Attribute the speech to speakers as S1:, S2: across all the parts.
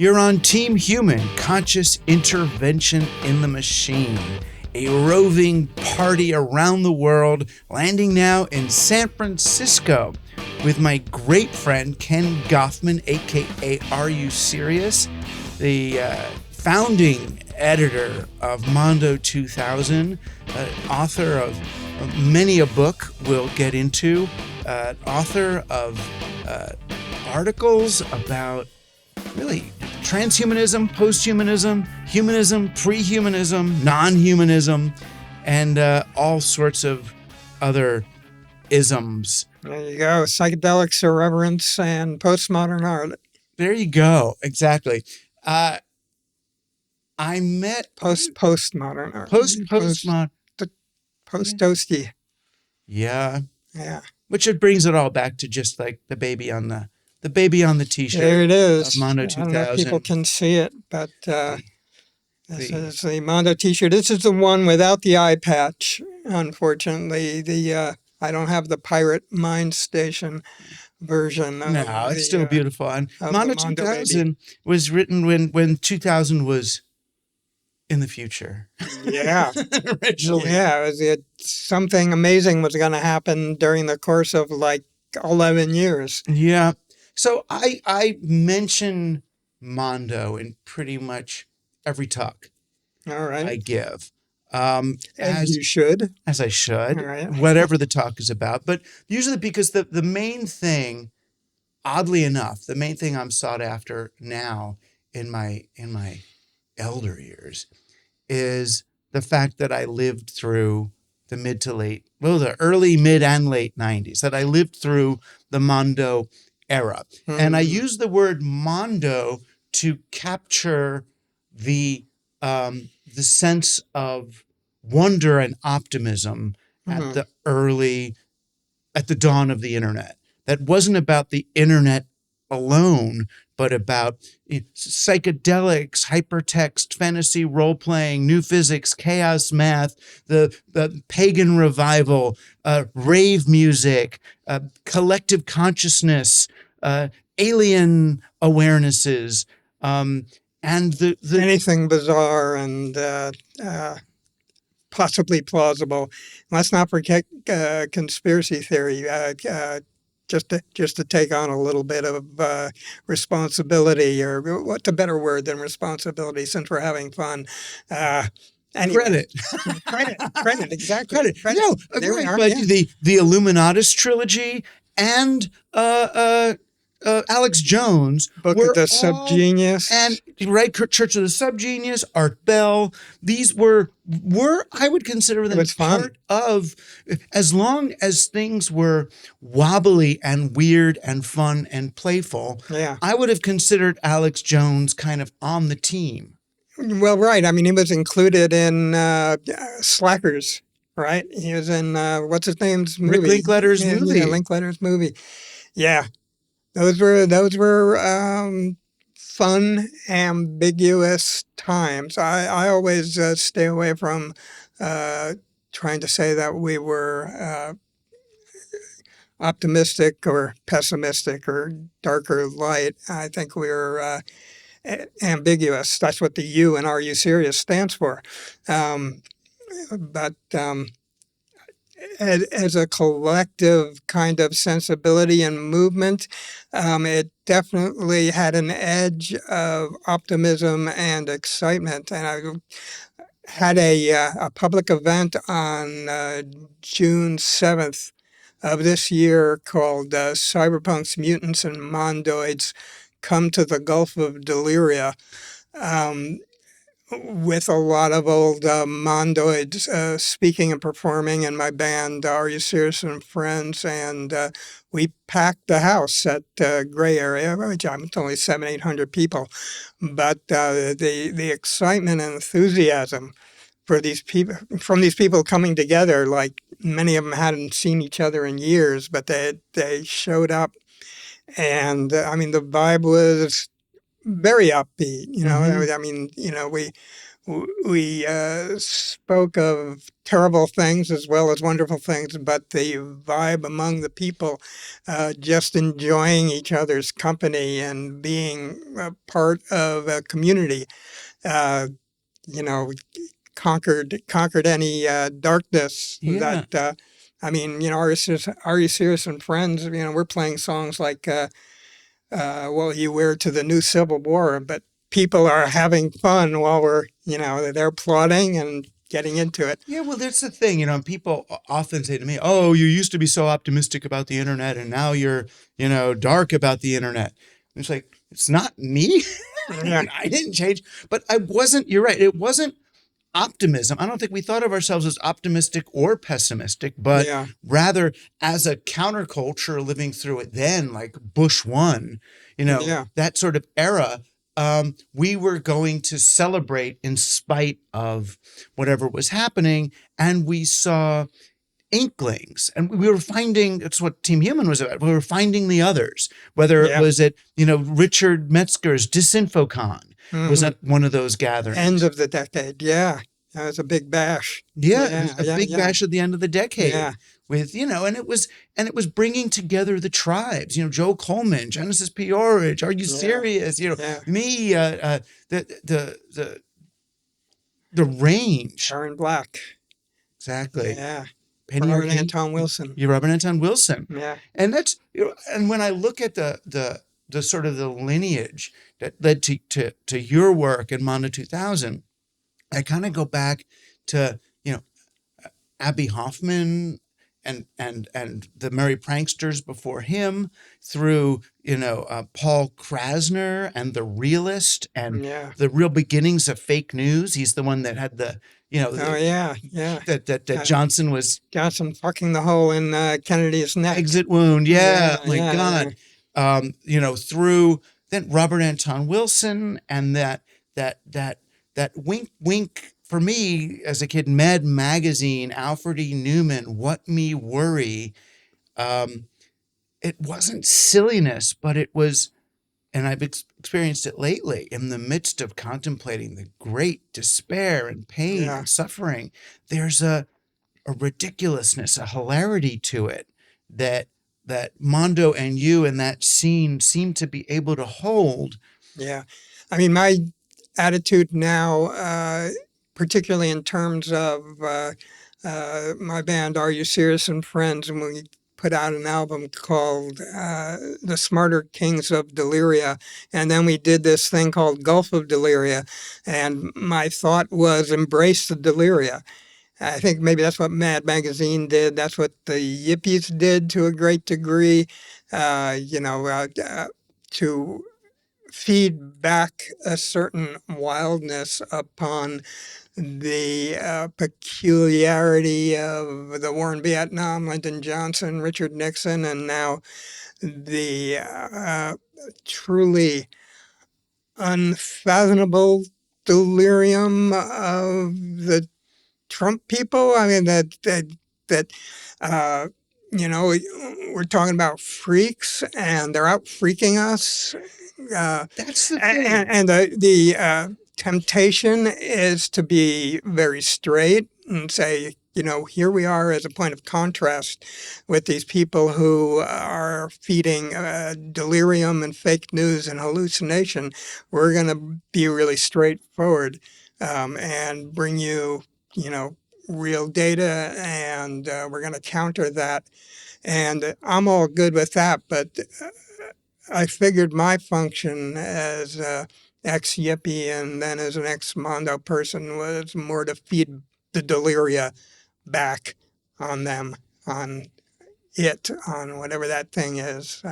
S1: You're on Team Human, Conscious Intervention in the Machine, a roving party around the world, landing now in San Francisco with my great friend Ken Goffman, aka Are You Sirius, the founding editor of Mondo 2000, author of many a book we'll get into, author of articles about really transhumanism, posthumanism, humanism, prehumanism, non-humanism, and all sorts of other isms.
S2: There you go. Psychedelics, irreverence, and postmodern art.
S1: There you go. Exactly. I met
S2: postmodern art. Post-toasty.
S1: Yeah.
S2: Yeah.
S1: Which it brings it all back to just like the baby on the t-shirt.
S2: There it is.
S1: Of Mondo 2000.
S2: I don't know if people can see it, but this is the Mondo t-shirt. This is the one without the eye patch, unfortunately. I don't have the Pirate Mind Station version.
S1: No, it's still beautiful. And Mondo 2000 was written when 2000 was in the future.
S2: Yeah.
S1: Originally.
S2: Yeah, something amazing was going to happen during the course of like 11 years.
S1: Yeah. So I mention Mondo in pretty much every talk
S2: all right.
S1: I give.
S2: As you should.
S1: As I should.
S2: All right.
S1: Whatever the talk is about. But usually because the main thing, oddly enough, the main thing I'm sought after now in my elder years is the fact that I lived through the early, mid, and late 90s, that I lived through the Mondo era. Mm-hmm. And I use the word Mondo to capture the sense of wonder and optimism at the dawn of the internet. That wasn't about the internet alone, but about psychedelics, hypertext, fantasy role-playing, new physics, chaos math, the pagan revival, rave music, collective consciousness, alien awarenesses, and the
S2: anything bizarre and possibly plausible. Let's not forget conspiracy theory. Just to take on a little bit of responsibility, or what's a better word than responsibility, since we're having fun.
S1: Anyway.
S2: Credit, exactly.
S1: Credit. No,
S2: there we are.
S1: But yeah. The Illuminatus trilogy and Alex Jones,
S2: Book of the Subgenius,
S1: and Church of the Subgenius, Art Bell. These were I would consider them part of, as long as things were wobbly and weird and fun and playful.
S2: Yeah.
S1: I would have considered Alex Jones kind of on the team.
S2: Well, right. I mean, he was included in Slackers, right? He was in what's his name's movie?
S1: Rick Linklater's movie.
S2: Yeah, Linklater's movie. Yeah. Those were fun, ambiguous times. I always stay away from trying to say that we were optimistic or pessimistic or dark or light. I think we were ambiguous. That's what the U in Are You Serious stands for. But as a collective kind of sensibility and movement, it definitely had an edge of optimism and excitement. And I had a public event on June 7th of this year called Cyberpunks, Mutants, and Mondoids Come to the Gulf of Deliria, with a lot of old Mondoids speaking and performing, and my band Are You Serious and Friends, and we packed the house at Gray Area, which it's only 700-800 people, but the excitement and enthusiasm for these people coming together, like many of them hadn't seen each other in years, but they showed up, and I mean the vibe was very upbeat, you know. Mm-hmm. I mean, you know, we spoke of terrible things as well as wonderful things, but the vibe among the people, just enjoying each other's company and being a part of a community, uh, you know, conquered any darkness that.
S1: Yeah.
S2: I mean, Are You Serious and Friends? We're playing songs like "What You Wear to the New Civil War," but people are having fun while they're applauding and getting into it.
S1: Yeah, well, that's the thing, people often say to me, "Oh, you used to be so optimistic about the internet and now you're, dark about the internet." And it's like, it's not me.
S2: Yeah,
S1: I didn't change, but you're right. It wasn't optimism. I don't think we thought of ourselves as optimistic or pessimistic, but
S2: yeah,
S1: rather as a counterculture living through it then, like Bush one,
S2: yeah,
S1: that sort of era. We were going to celebrate in spite of whatever was happening. And we saw inklings, and we were finding, it's what Team Human was about. We were finding the others, whether it
S2: yeah.
S1: was at, Richard Metzger's Disinfocon was
S2: Hmm.
S1: at one of those
S2: End
S1: gatherings.
S2: of the decade. Yeah, that was a big bash.
S1: Yeah, it was
S2: Yeah,
S1: a
S2: yeah,
S1: big
S2: yeah,
S1: bash at the end of the decade
S2: yeah,
S1: with, and it was bringing together the tribes, Joe Coleman, Genesis P-Orridge, Are You
S2: yeah,
S1: Serious?
S2: yeah.
S1: Me, the range.
S2: Sharon Black.
S1: Exactly.
S2: Yeah.
S1: Penny
S2: Robert
S1: Arcade,
S2: Anton Wilson.
S1: you Robert Anton Wilson.
S2: Yeah,
S1: And that's, and when I look at the sort of the lineage that led to your work in Mondo 2000, I kind of go back to, Abby Hoffman and the Merry Pranksters before him, through Paul Krasner and the Realist and
S2: yeah.
S1: the real beginnings of fake news. He's the one that had
S2: Oh, yeah, yeah.
S1: that
S2: Uh,
S1: Johnson was
S2: Johnson fucking the hole in Kennedy's neck.
S1: exit wound. Yeah,
S2: Yeah,
S1: my
S2: yeah, yeah.
S1: God. Through then Robert Anton Wilson and that wink wink for me as a kid, Med Magazine, Alfred E. Newman, What Me Worry. Um, it wasn't silliness, but it was, and I've experienced it lately in the midst of contemplating the great despair and pain
S2: Yeah,
S1: and suffering. There's a ridiculousness, a hilarity to it that Mondo and you and that scene seem to be able to hold.
S2: yeah. I mean, my attitude now, particularly in terms of my band, Are You Serious and Friends, and we put out an album called The Smarter Kings of Deliria. And then we did this thing called Gulf of Deliria. And my thought was embrace the Deliria. I think maybe that's what Mad Magazine did. That's what the Yippies did to a great degree. To feed back a certain wildness upon the peculiarity of the war in Vietnam, Lyndon Johnson, Richard Nixon, and now the truly unfathomable delirium of the Trump people. I mean that uh, we're talking about freaks, and they're out freaking us. Uh,
S1: That's the
S2: and,
S1: thing.
S2: and the temptation is to be very straight and say, here we are as a point of contrast with these people who are feeding delirium and fake news and hallucination. We're going to be really straightforward and bring you, real data, and we're going to counter that. And I'm all good with that, but I figured my function as a ex-Yippie and then as an ex-Mondo person was more to feed the deliria back on them, on on whatever that thing is.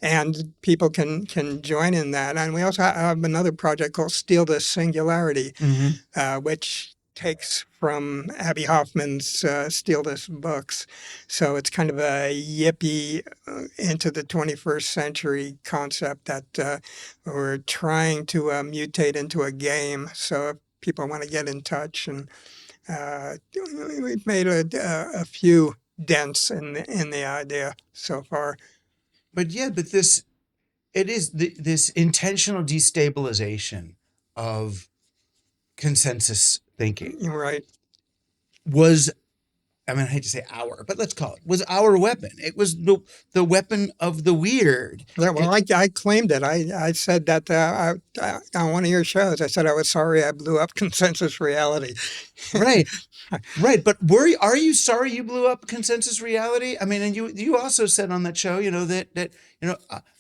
S2: And people can join in that. And we also have another project called Steal This Singularity,
S1: Mm-hmm.
S2: which takes from Abby Hoffman's Steal This books. So it's kind of a yippee into the 21st century concept that we're trying to mutate into a game. So if people want to get in touch, and we've made a few dents in the idea so far.
S1: But yeah, but this intentional destabilization of consensus thinking
S2: Right.
S1: was, I mean, I hate to say our, but let's call it, was our weapon. It was the weapon of the weird.
S2: Yeah, well, I claimed it. I said that on one of your shows. I said I was sorry I blew up consensus reality.
S1: Right. Right, but are you sorry you blew up consensus reality? I mean, and you also said on that show, that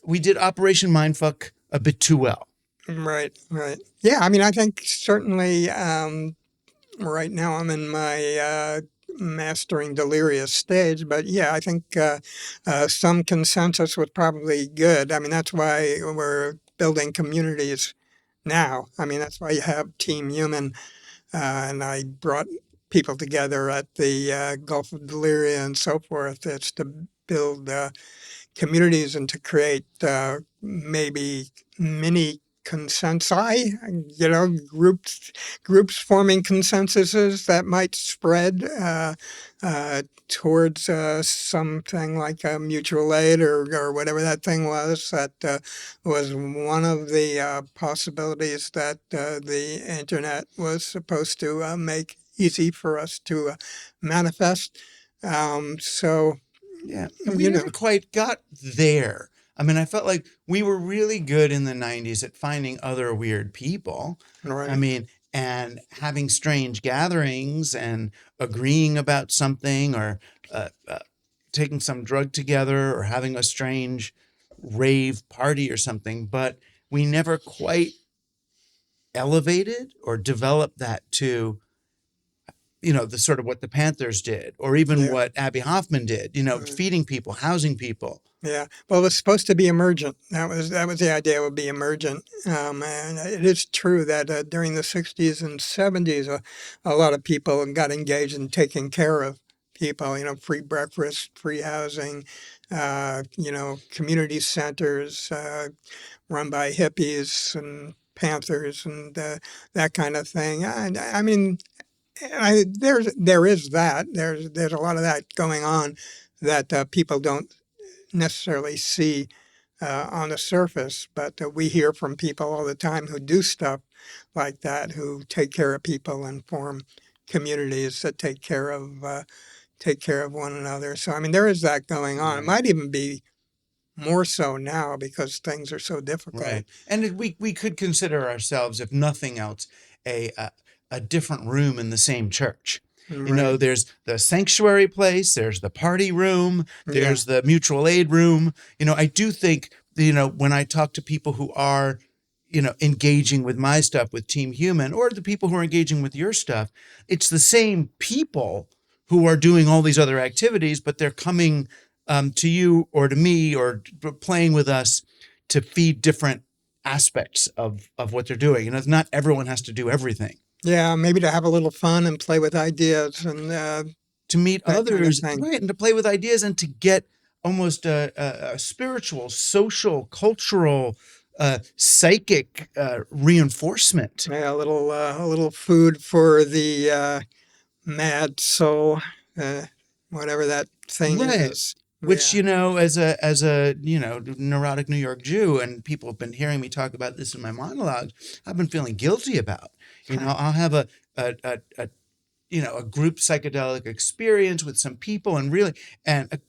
S1: we did Operation Mindfuck a bit too well.
S2: Right, right. Yeah, I mean, I think certainly right now I'm in my mastering delirious stage, but yeah, I think some consensus was probably good. I mean, that's why we're building communities now. I mean, that's why you have Team Human, and I brought people together at the Gulf of Deliria and so forth. It's to build communities and to create maybe mini consensi, groups forming consensuses that might spread towards something like a mutual aid or whatever that thing was. That was one of the possibilities that the internet was supposed to make easy for us to manifest. So,
S1: Yeah, and we never quite got there. I mean, I felt like we were really good in the 90s at finding other weird people.
S2: right.
S1: I mean, and having strange gatherings and agreeing about something or taking some drug together or having a strange rave party or something. But we never quite elevated or developed that to the sort of what the Panthers did, or even
S2: Yeah.
S1: what Abby Hoffman did,
S2: Right.
S1: feeding people, housing people.
S2: Yeah. Well, it was supposed to be emergent. That was the idea. It would be emergent. And it is true that during the '60s and '70s, a lot of people got engaged in taking care of people. Free breakfast, free housing. Community centers run by hippies and Panthers and that kind of thing. I mean, there is that. There's a lot of that going on that people don't necessarily see on the surface, but we hear from people all the time who do stuff like that, who take care of people and form communities that take care of one another. So I mean, there is that going on. It
S1: Right.
S2: might even be more so now because things are so difficult.
S1: Right. And we could consider ourselves, if nothing else, a different room in the same church.
S2: Right.
S1: There's the sanctuary place, there's the party room,
S2: Yeah.
S1: there's the mutual aid room. I do think, when I talk to people who are, engaging with my stuff with Team Human, or the people who are engaging with your stuff, it's the same people who are doing all these other activities, but they're coming to you or to me or playing with us to feed different aspects of what they're doing. Not everyone has to do everything.
S2: Yeah, maybe to have a little fun and play with ideas and
S1: To meet
S2: that kind of
S1: others,
S2: thing.
S1: right, and to play with ideas and to get almost a spiritual, social, cultural, psychic reinforcement.
S2: Yeah, a little food for the mad soul, whatever that thing
S1: Right.
S2: is.
S1: Which,
S2: Yeah.
S1: as a neurotic New York Jew, and people have been hearing me talk about this in my monologues, I've been feeling guilty about. I'll have a group psychedelic experience with some people and really and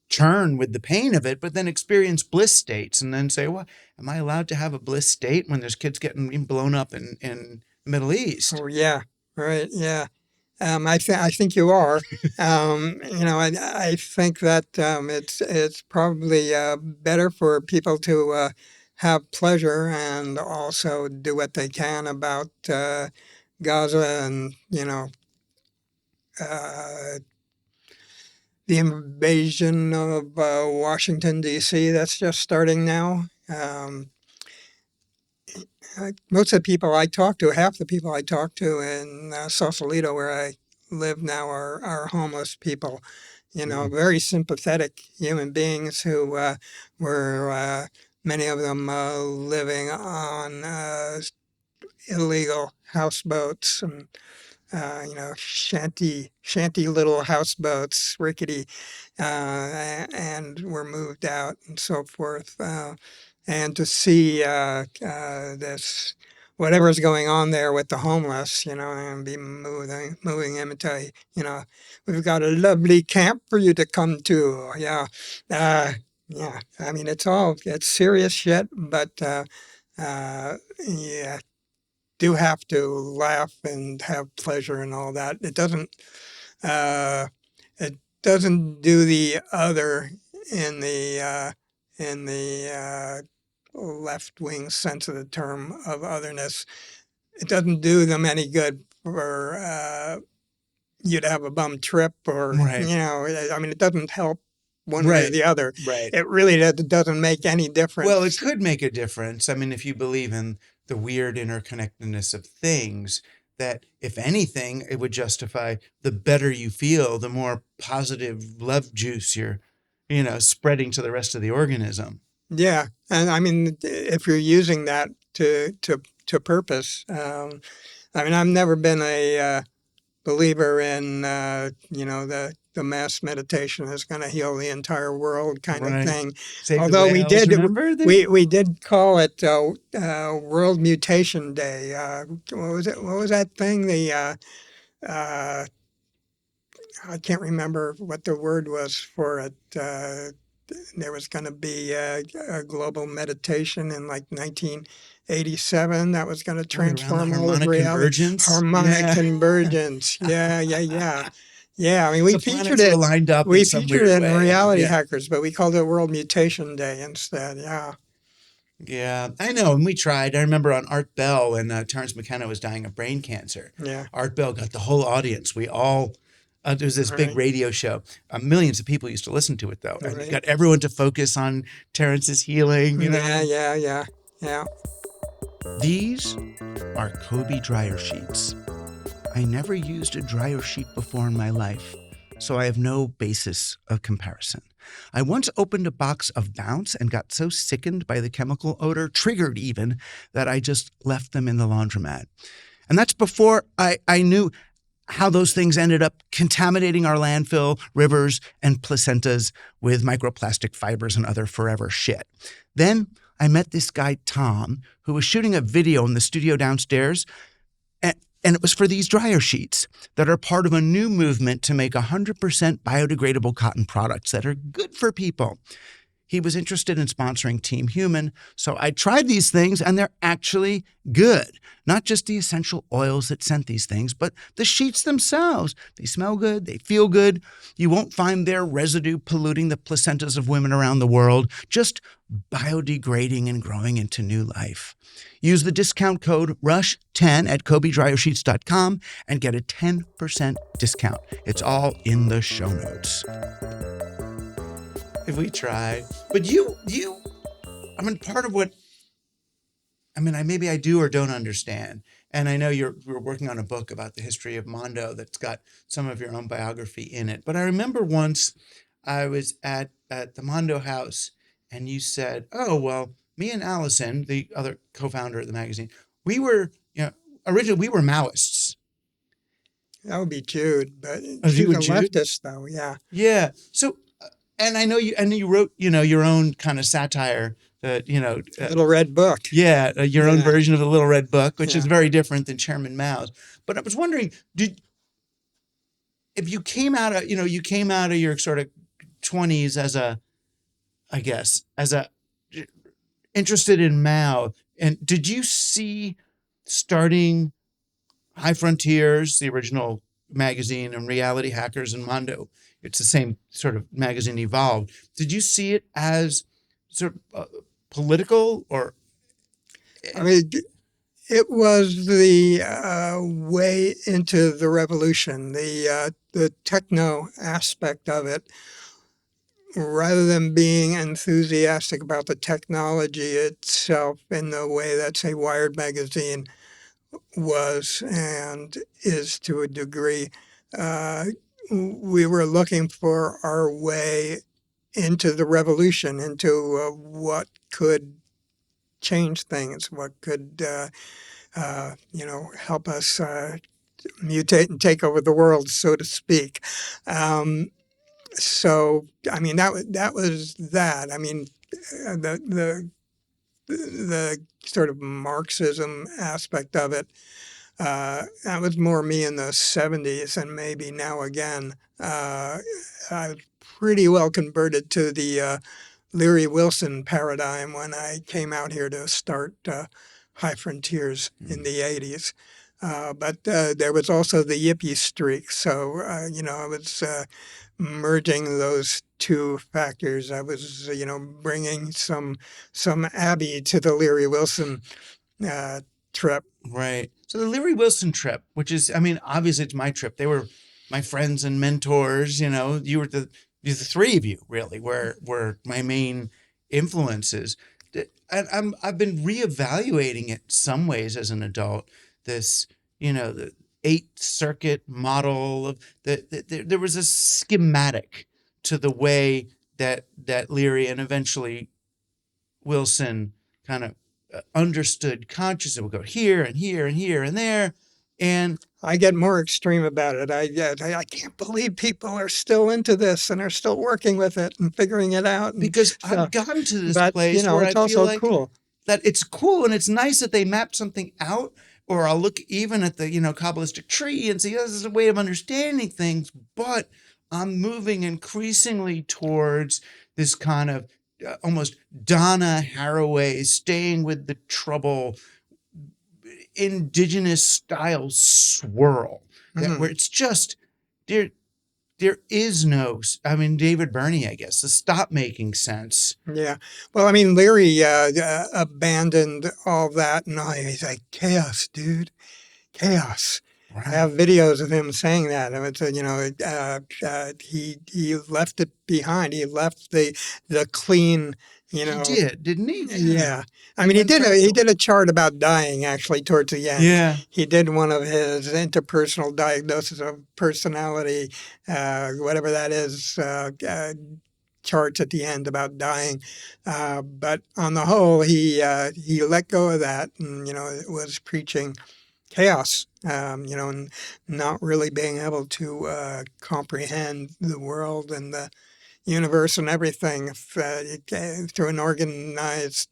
S1: churn with the pain of it, but then experience bliss states and then say, well, am I allowed to have a bliss state when there's kids getting blown up in the Middle East?
S2: Oh, yeah. Right. Yeah. I think you are. I think that it's probably better for people to have pleasure and also do what they can about Gaza and uh, the invasion of Washington D.C. That's just starting now. Most of the people I talk to, half the people I talk to in Sausalito, where I live now, are homeless people. Very sympathetic human beings who were many of them living on illegal houseboats and shanty little houseboats, rickety, and were moved out and so forth. And to see this whatever's going on there with the homeless, and be moving him into, we've got a lovely camp for you to come to. Yeah. Yeah. I mean, it's serious shit, but, yeah, do have to laugh and have pleasure and all that. Uh, it doesn't do the other in the left wing sense of the term of otherness. It doesn't do them any good for you to have a bum trip, or
S1: Right.
S2: I mean, it doesn't help one way or
S1: Right.
S2: the other.
S1: Right.
S2: It really doesn't make any difference.
S1: Well, it could make a difference. I mean, if you believe in the weird interconnectedness of things, that if anything, it would justify the better you feel, the more positive love juice you're, spreading to the rest of the organism.
S2: Yeah, and I mean, if you're using that to purpose, I mean, I've never been a believer in the mass meditation is going to heal the entire world kind of
S1: Right.
S2: thing.
S1: Save the
S2: Although we
S1: whales,
S2: did
S1: remember?
S2: we did call it World Mutation Day. What was it? What was that thing? I can't remember what the word was for it. There was going to be a global meditation in like 1987 that was going to
S1: Around the
S2: transform all of
S1: harmonic
S2: reality.
S1: convergence.
S2: Harmonic
S1: Yeah.
S2: convergence. Yeah. Yeah, I mean, we
S1: The
S2: featured
S1: planets were
S2: it.
S1: lined up
S2: We
S1: in some
S2: featured
S1: weird
S2: it in
S1: way.
S2: Reality
S1: Yeah.
S2: Hackers, but we called it World Mutation Day instead. Yeah.
S1: Yeah, I know. And we tried. I remember on Art Bell when Terrence McKenna was dying of brain cancer.
S2: Yeah.
S1: Art Bell got the whole audience. We all, there was this big
S2: Right.
S1: radio show. Millions of people used to listen to it, though. And it
S2: Right.
S1: got everyone to focus on Terrence's healing,
S2: Yeah.
S1: These are Kobe dryer sheets. I never used a dryer sheet before in my life, so I have no basis of comparison. I once opened a box of Bounce and got so sickened by the chemical odor, triggered even, that I just left them in the laundromat. And that's before I knew how those things ended up contaminating our landfill, rivers, and placentas with microplastic fibers and other forever shit. Then I met this guy, Tom, who was shooting a video in the studio downstairs, and it was for these dryer sheets that are part of a new movement to make 100% biodegradable cotton products that are good for people. He was interested in sponsoring Team Human, so I tried these things, and they're actually good. Not just the essential oils that scent these things, but the sheets themselves. They smell good, they feel good. You won't find their residue polluting the placentas of women around the world, just biodegrading and growing into new life. Use the discount code RUSH10 at KobeDryerSheets.com and get a 10% discount. It's all in the show notes. If we try. But I mean, part of what, maybe I do or don't understand. And I know you're working on a book about the history of Mondo that's got some of your own biography in it. But I remember once I was at the Mondo house and you said, oh, well, me and Allison, the other co-founder of the magazine, we were, originally we were Maoists.
S2: That would be Jude, but
S1: Oh,
S2: she's
S1: you
S2: a
S1: and Jude?
S2: leftist, though. Yeah.
S1: Yeah. So, and I know you wrote, your own kind of satire,
S2: Little Red Book.
S1: yeah, your own
S2: Yeah.
S1: version of the Little Red Book, which is
S2: Yeah.
S1: very different than Chairman Mao's. But I was wondering, if you came out of your sort of 20s as interested in Mao, and did you see starting High Frontiers, the original magazine, and Reality Hackers and Mondo? It's the same sort of magazine evolved. Did you see it as sort of political, or?
S2: I mean, it was the way into the revolution, the techno aspect of it, rather than being enthusiastic about the technology itself in the way that, say, Wired magazine was and is to a degree. We were looking for our way into the revolution, into what could change things, what could help us mutate and take over the world, so to speak. So I mean that was that. I mean the the sort of Marxism aspect of it. That was more me in the 70s and maybe now again. I was pretty well converted to the Leary Wilson paradigm when I came out here to start High Frontiers in the 80s. But there was also the yippie streak. So, I was merging those two factors. I was, bringing some Abbey to the Leary Wilson trip.
S1: Right. So the Leary Wilson trip, which is, I mean, obviously it's my trip. They were my friends and mentors. You were the three of you really were my main influences. And I've been reevaluating it some ways as an adult. This, the Eighth Circuit model of there was a schematic to the way that Leary and eventually Wilson kind of understood consciousness. It would go here and here and here and there. And
S2: I get more extreme about it. I can't believe people are still into this and are still working with it and figuring it out.
S1: Because I've gotten to this place where
S2: it's
S1: I
S2: also
S1: feel like
S2: cool.
S1: that it's cool and it's nice that they mapped something out. Or I'll look even at the, Kabbalistic tree and say, this is a way of understanding things. But I'm moving increasingly towards this kind of almost Donna Haraway, staying with the trouble, indigenous style swirl, where it's just there is no, I mean, David Byrne, I guess, to stop making sense.
S2: Yeah. Well, I mean, Leary abandoned all that, and he's like, chaos, dude, chaos. Right. I have videos of him saying that. He left it behind. He left the clean.
S1: He did, didn't he?
S2: Yeah. I mean, he did a chart about dying actually towards the end.
S1: Yeah.
S2: He did one of his interpersonal diagnosis of personality, whatever that is, charts at the end about dying. But on the whole, he let go of that and, was preaching chaos, and not really being able to comprehend the world and the universe and everything through an organized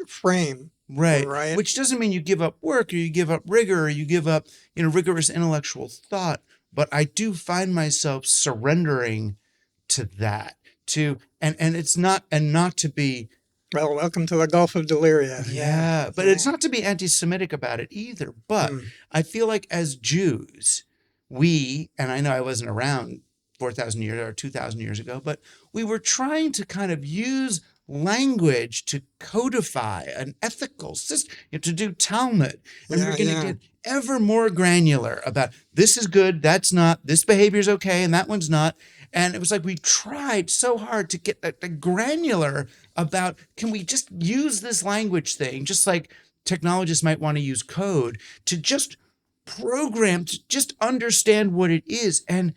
S2: frame.
S1: Right. Which doesn't mean you give up work or you give up rigor or you give up, rigorous intellectual thought. But I do find myself surrendering to that, and it's not to be.
S2: Well, welcome to the Gulf of Deliria.
S1: Yeah, but it's not to be anti-Semitic about it either. But I feel like as Jews, and I know I wasn't around 4,000 years or 2,000 years ago, but we were trying to kind of use language to codify an ethical system, to do Talmud. And we're going to get ever more granular about this is good, that's not, this behavior is okay, and that one's not. And it was like we tried so hard to get the granular about, can we just use this language thing, just like technologists might want to use code, to just program, to just understand what it is. And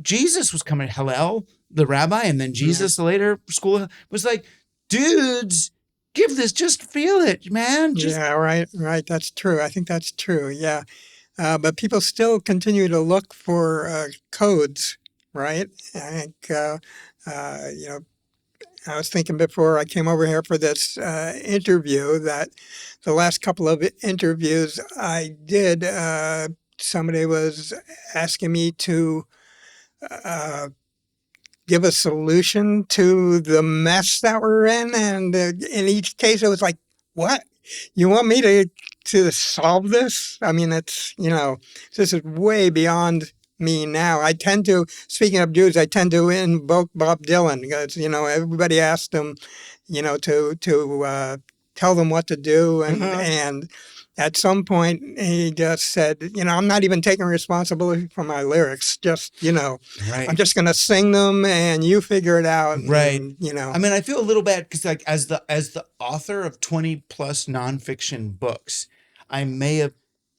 S1: Jesus was coming, Hillel, the rabbi, and then Jesus, the later school, was like, dudes, give this, just feel it, man.
S2: Yeah, right. That's true. I think that's true. Yeah. But people still continue to look for codes, right? I think, I was thinking before I came over here for this interview that the last couple of interviews I did, somebody was asking me to give a solution to the mess that we're in. And in each case, it was like, what? You want me to solve this? I mean, it's, this is way beyond me now. I tend to, speaking of Jews, I tend to invoke Bob Dylan because, everybody asked him, to tell them what to do. And at some point, he just said, I'm not even taking responsibility for my lyrics. Just, I'm just going to sing them and you figure it out.
S1: Right.
S2: And,
S1: I mean, I feel a little bad because like as the author of 20 plus nonfiction books, I may have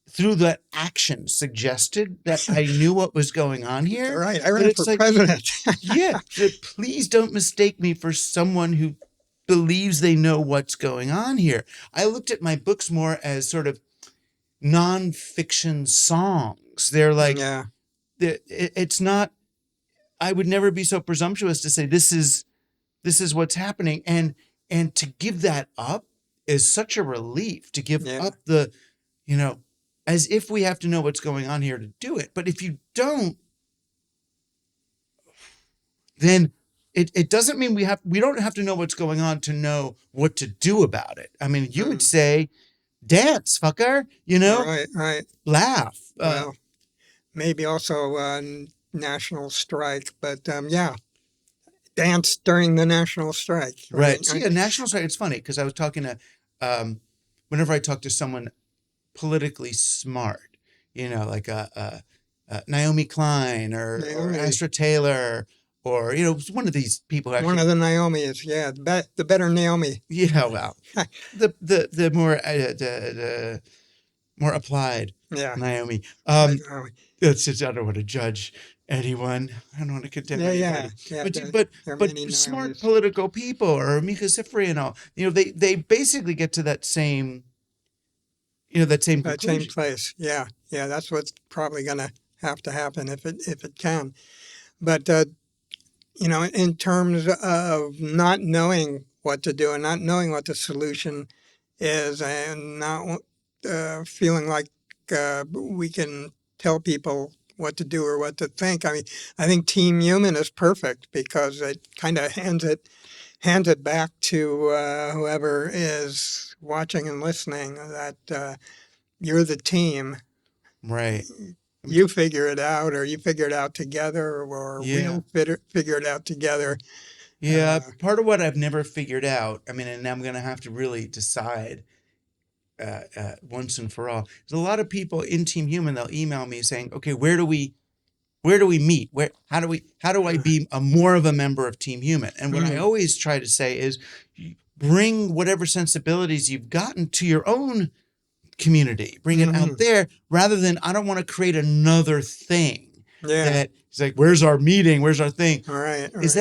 S1: through that action suggested that I knew what was going on here.
S2: Right. I ran for president.
S1: Yeah. Please don't mistake me for someone who believes they know what's going on here. I looked at my books more as sort of nonfiction songs. They're like, it's not, I would never be so presumptuous to say this is what's happening. And And to give that up is such a relief, to give
S2: Yeah.
S1: up the, as if we have to know what's going on here to do it. But if you don't, then it doesn't mean we don't have to know what's going on to know what to do about it. I mean, you would say, dance, fucker,
S2: Right.
S1: laugh.
S2: Well, maybe also national strike, but yeah, dance during the national strike.
S1: Right. See, a national strike, it's funny because I was talking to, whenever I talk to someone politically smart, like Naomi Klein or Astra Taylor, or one of these people. Actually,
S2: one of the Naomis, yeah, the better Naomi.
S1: Yeah, well, the more applied Naomi. That's just, I don't want to judge anyone. I don't want to condemn anybody. But smart political people, or Mika Sifri and all, they basically get to that same. That same conclusion.
S2: Same place. Yeah. That's what's probably going to have to happen if it can. But in terms of not knowing what to do and not knowing what the solution is, and not feeling like we can tell people what to do or what to think. I mean, I think Team Human is perfect because it kind of hands it back to whoever is watching and listening that you're the team.
S1: Right.
S2: You figure it out, or you figure it out together, or we'll figure it out together.
S1: Yeah, part of what I've never figured out, I mean, and I'm going to have to really decide once and for all. There's a lot of people in Team Human, they'll email me saying, okay, where do we meet? How do I be more of a member of Team Human? And what I always try to say is bring whatever sensibilities you've gotten to your own community, bring it out there, rather than, I don't want to create another thing. That it's like, where's our meeting? Where's our thing?
S2: All right.
S1: Is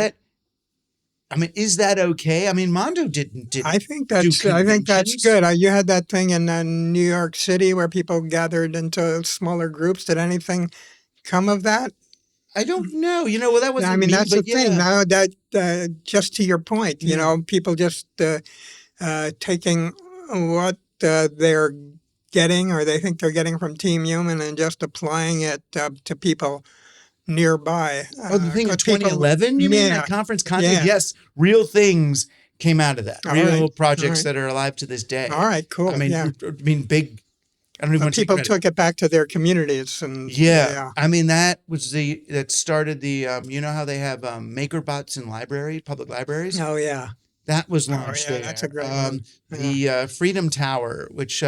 S1: that okay? I mean, Mondo didn't
S2: I think that's good. You had that thing in New York City where people gathered into smaller groups. Did anything come of that?
S1: I don't know. Well, that wasn't me,
S2: that's the thing. Now that just to your point, people just taking what they're getting, or they think they're getting from Team Human, and just applying it to people nearby.
S1: The thing in 2011, you mean that conference content? Yeah. Yes, real things came out of that. Real projects that are alive to this day.
S2: All right, cool.
S1: I mean, big. I don't even want to
S2: people took it back to their communities, and
S1: I mean, that started the. How they have MakerBots in public libraries.
S2: Oh yeah,
S1: that was launched there.
S2: That's a great one.
S1: The Freedom Tower, which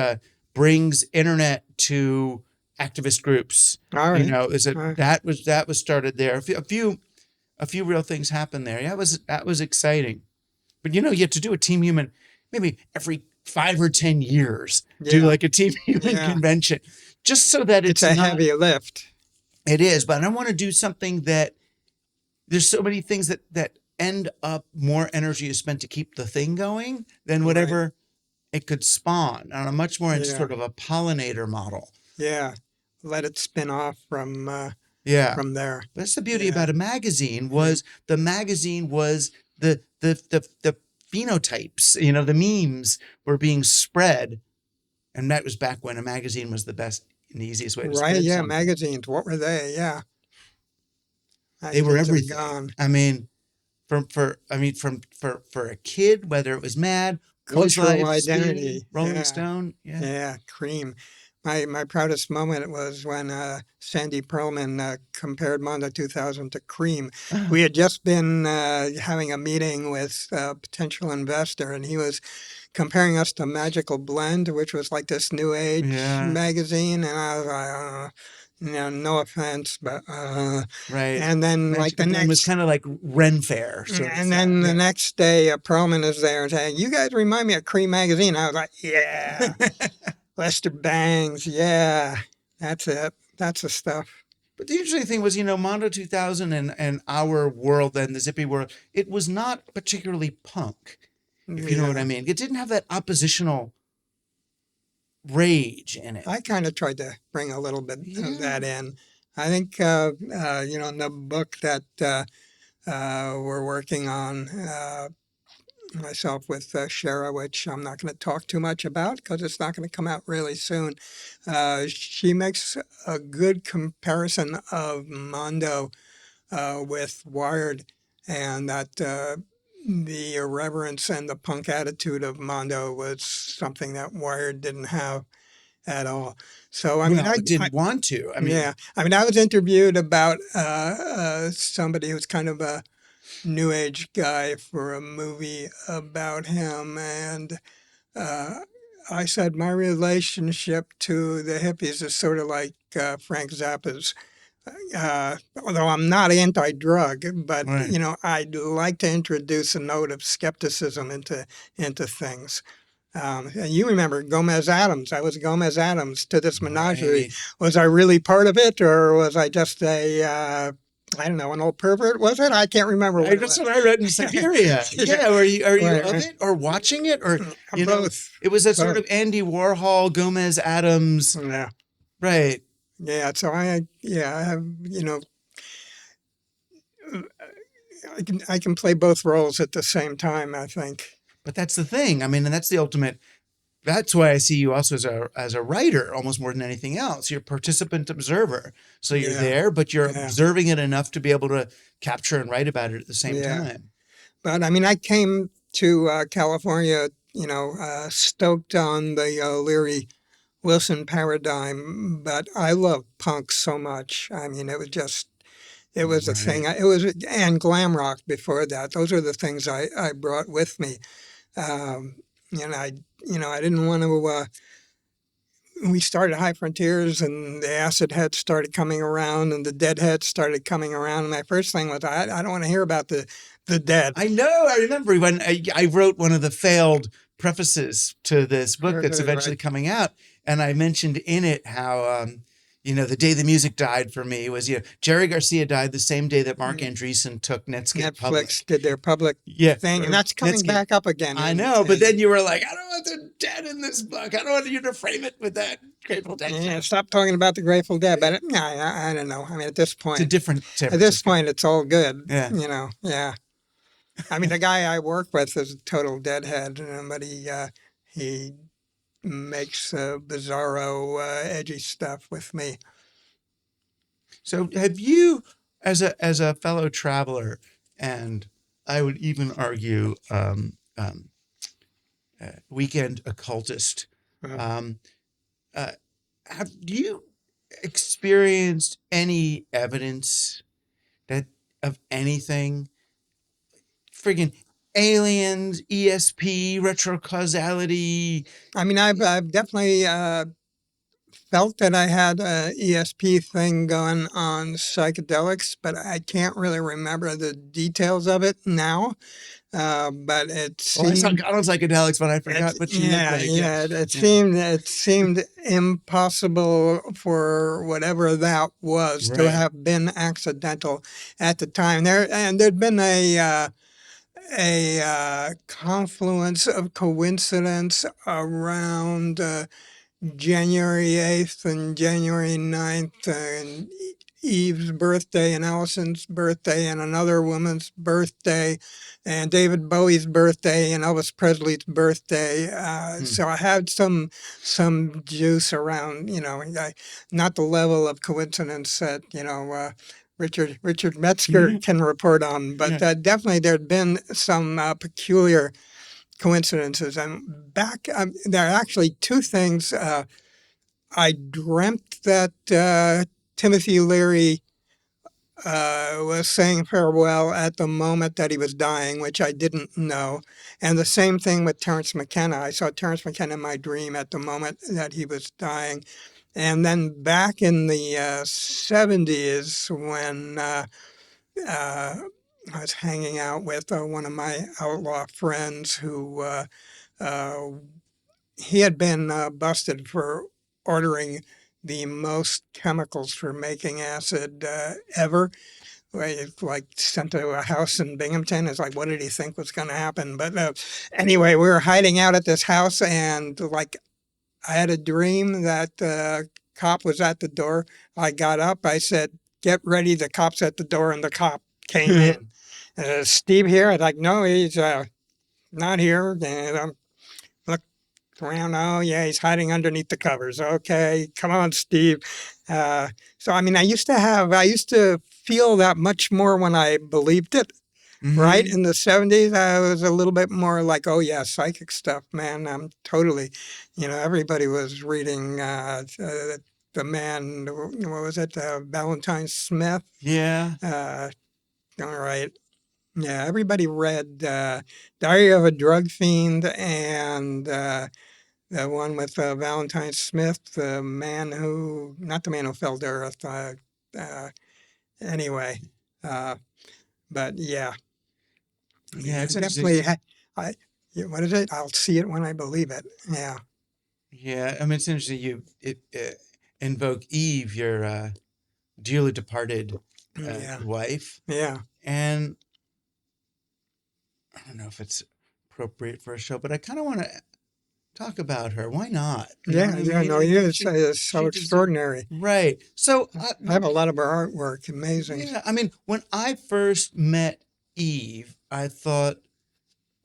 S1: brings internet to activist groups.
S2: All right.
S1: That was started there. A few real things happened there. Yeah, that was exciting. But you have to do a Team Human maybe every 5 or 10 years. Do like a Team Human convention, just so that it's
S2: a heavy lift.
S1: It is, but I want to do something that there's so many things that end up more energy is spent to keep the thing going than whatever it could spawn on a much more sort of a pollinator model.
S2: Yeah. Let it spin off from there.
S1: That's the beauty about a magazine. The magazine was the phenotypes, the memes were being spread, and that was back when a magazine was the best and the easiest way to spread something.
S2: Magazines, what were they?
S1: They were everything. Gone. I mean, for a kid, whether it was Mad,
S2: cultural identity,
S1: Spin, Rolling Stone,
S2: Cream. My proudest moment was when Sandy Pearlman compared Mondo 2000 to Cream. We had just been having a meeting with a potential investor, and he was comparing us to Magical Blend, which was like this new age magazine. And I was like, no offense, but
S1: right.
S2: And then
S1: Magical
S2: the next
S1: was kind of like Ren Fair.
S2: And then the next day, Pearlman is there and saying, "You guys remind me of Cream magazine." I was like, "Yeah." Lester Bangs, that's it. That's the stuff.
S1: But the interesting thing was, Mondo 2000 and our world, then the Zippy world, it was not particularly punk, if you know what I mean. It didn't have that oppositional rage in it.
S2: I kind of tried to bring a little bit of that in. I think, in the book that we're working on, myself with Shara, which I'm not going to talk too much about because it's not going to come out really soon. She makes a good comparison of Mondo with Wired, and that the irreverence and the punk attitude of Mondo was something that Wired didn't have at all. So I mean,
S1: Well, it
S2: I
S1: didn't want to. I mean,
S2: yeah, I mean, I was interviewed about somebody who's kind of a new age guy for a movie about him, and uh, I said my relationship to the hippies is sort of like Frank Zappa's. Although I'm not anti-drug, but
S1: right.
S2: I'd like to introduce a note of skepticism into things. And you remember Gomez Addams. I was Gomez Addams to this menagerie.
S1: Right.
S2: Was I really part of it, or was I just I don't know, an old pervert? Was it? I can't remember what it
S1: That's
S2: was.
S1: what I read in Siberia.
S2: Yeah,
S1: Yeah. Are you
S2: right,
S1: of
S2: right.
S1: it or watching it or
S2: Both.
S1: it was a sort
S2: Both.
S1: of Andy Warhol, Gomez Addams.
S2: Yeah.
S1: Right.
S2: Yeah. So I have, I can play both roles at the same time, I think.
S1: But that's the thing. I mean, and that's the ultimate. That's why I see you also as a writer almost more than anything else. You're a participant observer. So you're
S2: Yeah.
S1: there, but you're
S2: Yeah.
S1: observing it enough to be able to capture and write about it at the same
S2: Yeah.
S1: time.
S2: But I mean, I came to California, stoked on the Leary Wilson paradigm, but I love punk so much. I mean, it was a thing.
S1: Right.
S2: It was, and glam rock before that. Those are the things I brought with me. Um, and I didn't want to. We started High Frontiers, and the acid heads started coming around, and the deadheads started coming around. And my first thing was, I don't want to hear about the dead.
S1: I know. I remember when I wrote one of the failed prefaces to this book that's eventually
S2: Right.
S1: coming out, and I mentioned in it how the day the music died for me was Jerry Garcia died the same day that Mark Andreessen took Netscape
S2: Netflix
S1: public.
S2: did their public
S1: Yeah,
S2: thing, and that's coming
S1: Netscape.
S2: back up again.
S1: I know, but then you were like, I don't want the dead in this book. I don't want you to frame it with that Grateful Dead.
S2: Yeah, stop talking about the Grateful Dead. But I don't know. I mean, at this point,
S1: It's a different.
S2: at this point, it's all good.
S1: Yeah.
S2: Yeah. I mean, the guy I work with is a total deadhead, but he makes bizarro, edgy stuff with me.
S1: So, have you, as a fellow traveler, and I would even argue, weekend occultist, have you experienced any evidence of anything? Friggin' aliens, ESP, retrocausality.
S2: I mean, I've definitely felt that I had a ESP thing going on psychedelics, but I can't really remember the details of it now. But it
S1: Well, I
S2: seemed,
S1: got on psychedelics, but I forgot what she looked like.
S2: it seemed impossible for whatever that was to
S1: Right.
S2: have been accidental at the time. There'd been a confluence of coincidence around January 8th and January 9th, and Eve's birthday and Allison's birthday and another woman's birthday and David Bowie's birthday and Elvis Presley's birthday. So I had some juice around, not the level of coincidence that, Richard Metzger can report on, but definitely there'd been some peculiar coincidences. And there are actually two things. I dreamt that Timothy Leary was saying farewell at the moment that he was dying, which I didn't know. And the same thing with Terence McKenna. I saw Terence McKenna in my dream at the moment that he was dying. And then back in the 70s, when I was hanging out with one of my outlaw friends who he had been busted for ordering the most chemicals for making acid ever. Like sent to a house in Binghamton. It's like, what did he think was going to happen? But anyway, we were hiding out at this house, and like I had a dream that the cop was at the door. I got up. I said, "Get ready! The cop's at the door," and the cop came in. Steve here? I was like, no, he's not here. And I'm look around. Oh, yeah, he's hiding underneath the covers. Okay, come on, Steve. So, I mean, I used to feel that much more when I believed it. Right
S1: Mm-hmm.
S2: in the 70s, I was a little bit more like, oh, yeah, psychic stuff, man. I'm totally, everybody was reading the man, what was it, Valentine Smith?
S1: Yeah.
S2: Uh, all right. Yeah, everybody read Diary of a Drug Fiend and the one with Valentine Smith, not the man who fell to earth. Uh, anyway, uh, but yeah,
S1: Yeah,
S2: I
S1: it's interesting.
S2: definitely, I, yeah, what is it? I'll see it when I believe it. Yeah,
S1: Yeah, I mean, it's interesting. Invoke Eve, your dearly departed
S2: yeah,
S1: wife,
S2: yeah,
S1: and I don't know if it's appropriate for a show, but I kind of want to talk about her. Why not? You know what
S2: yeah,
S1: I
S2: yeah.
S1: mean?
S2: No,
S1: I
S2: yeah,
S1: mean,
S2: it's
S1: she
S2: so
S1: deserved.
S2: extraordinary.
S1: Right. So,
S2: I have a lot of her artwork. Amazing.
S1: yeah, I mean, when I first met Eve, I thought,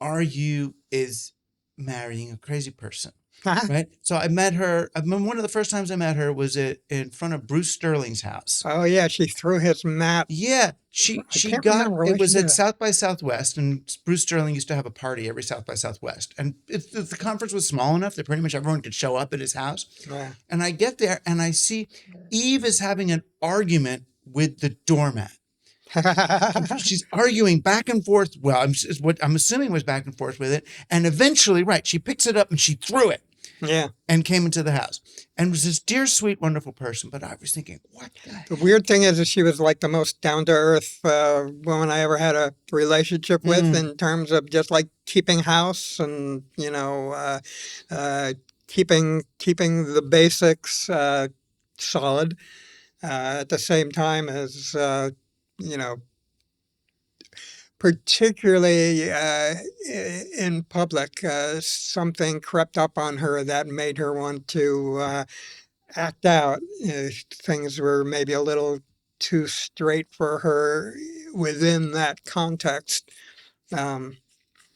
S1: "Are you is marrying a crazy person?" Right. So I met her. I remember one of the first times I met her was in front of Bruce Sterling's house.
S2: Oh yeah, she threw his mat.
S1: Yeah,
S2: I
S1: she
S2: can't
S1: got
S2: remember
S1: it
S2: what she
S1: was at
S2: did.
S1: South by Southwest, and Bruce Sterling used to have a party every South by Southwest, and the conference was small enough that pretty much everyone could show up at his house.
S2: Yeah.
S1: And I get there and I see Eve is having an argument with the doormat. She's arguing back and forth. Well, what I'm assuming was back and forth with it, and eventually, right, she picks it up and she threw it
S2: Yeah.
S1: and came into the house and was this dear, sweet, wonderful person. But I was thinking, what the
S2: The
S1: heck?
S2: weird thing is that she was like the most down to earth woman I ever had a relationship with
S1: Mm.
S2: in terms of just like keeping house and keeping the basics solid at the same time as you know particularly in public, something crept up on her that made her want to act out. Things were maybe a little too straight for her within that context. Um,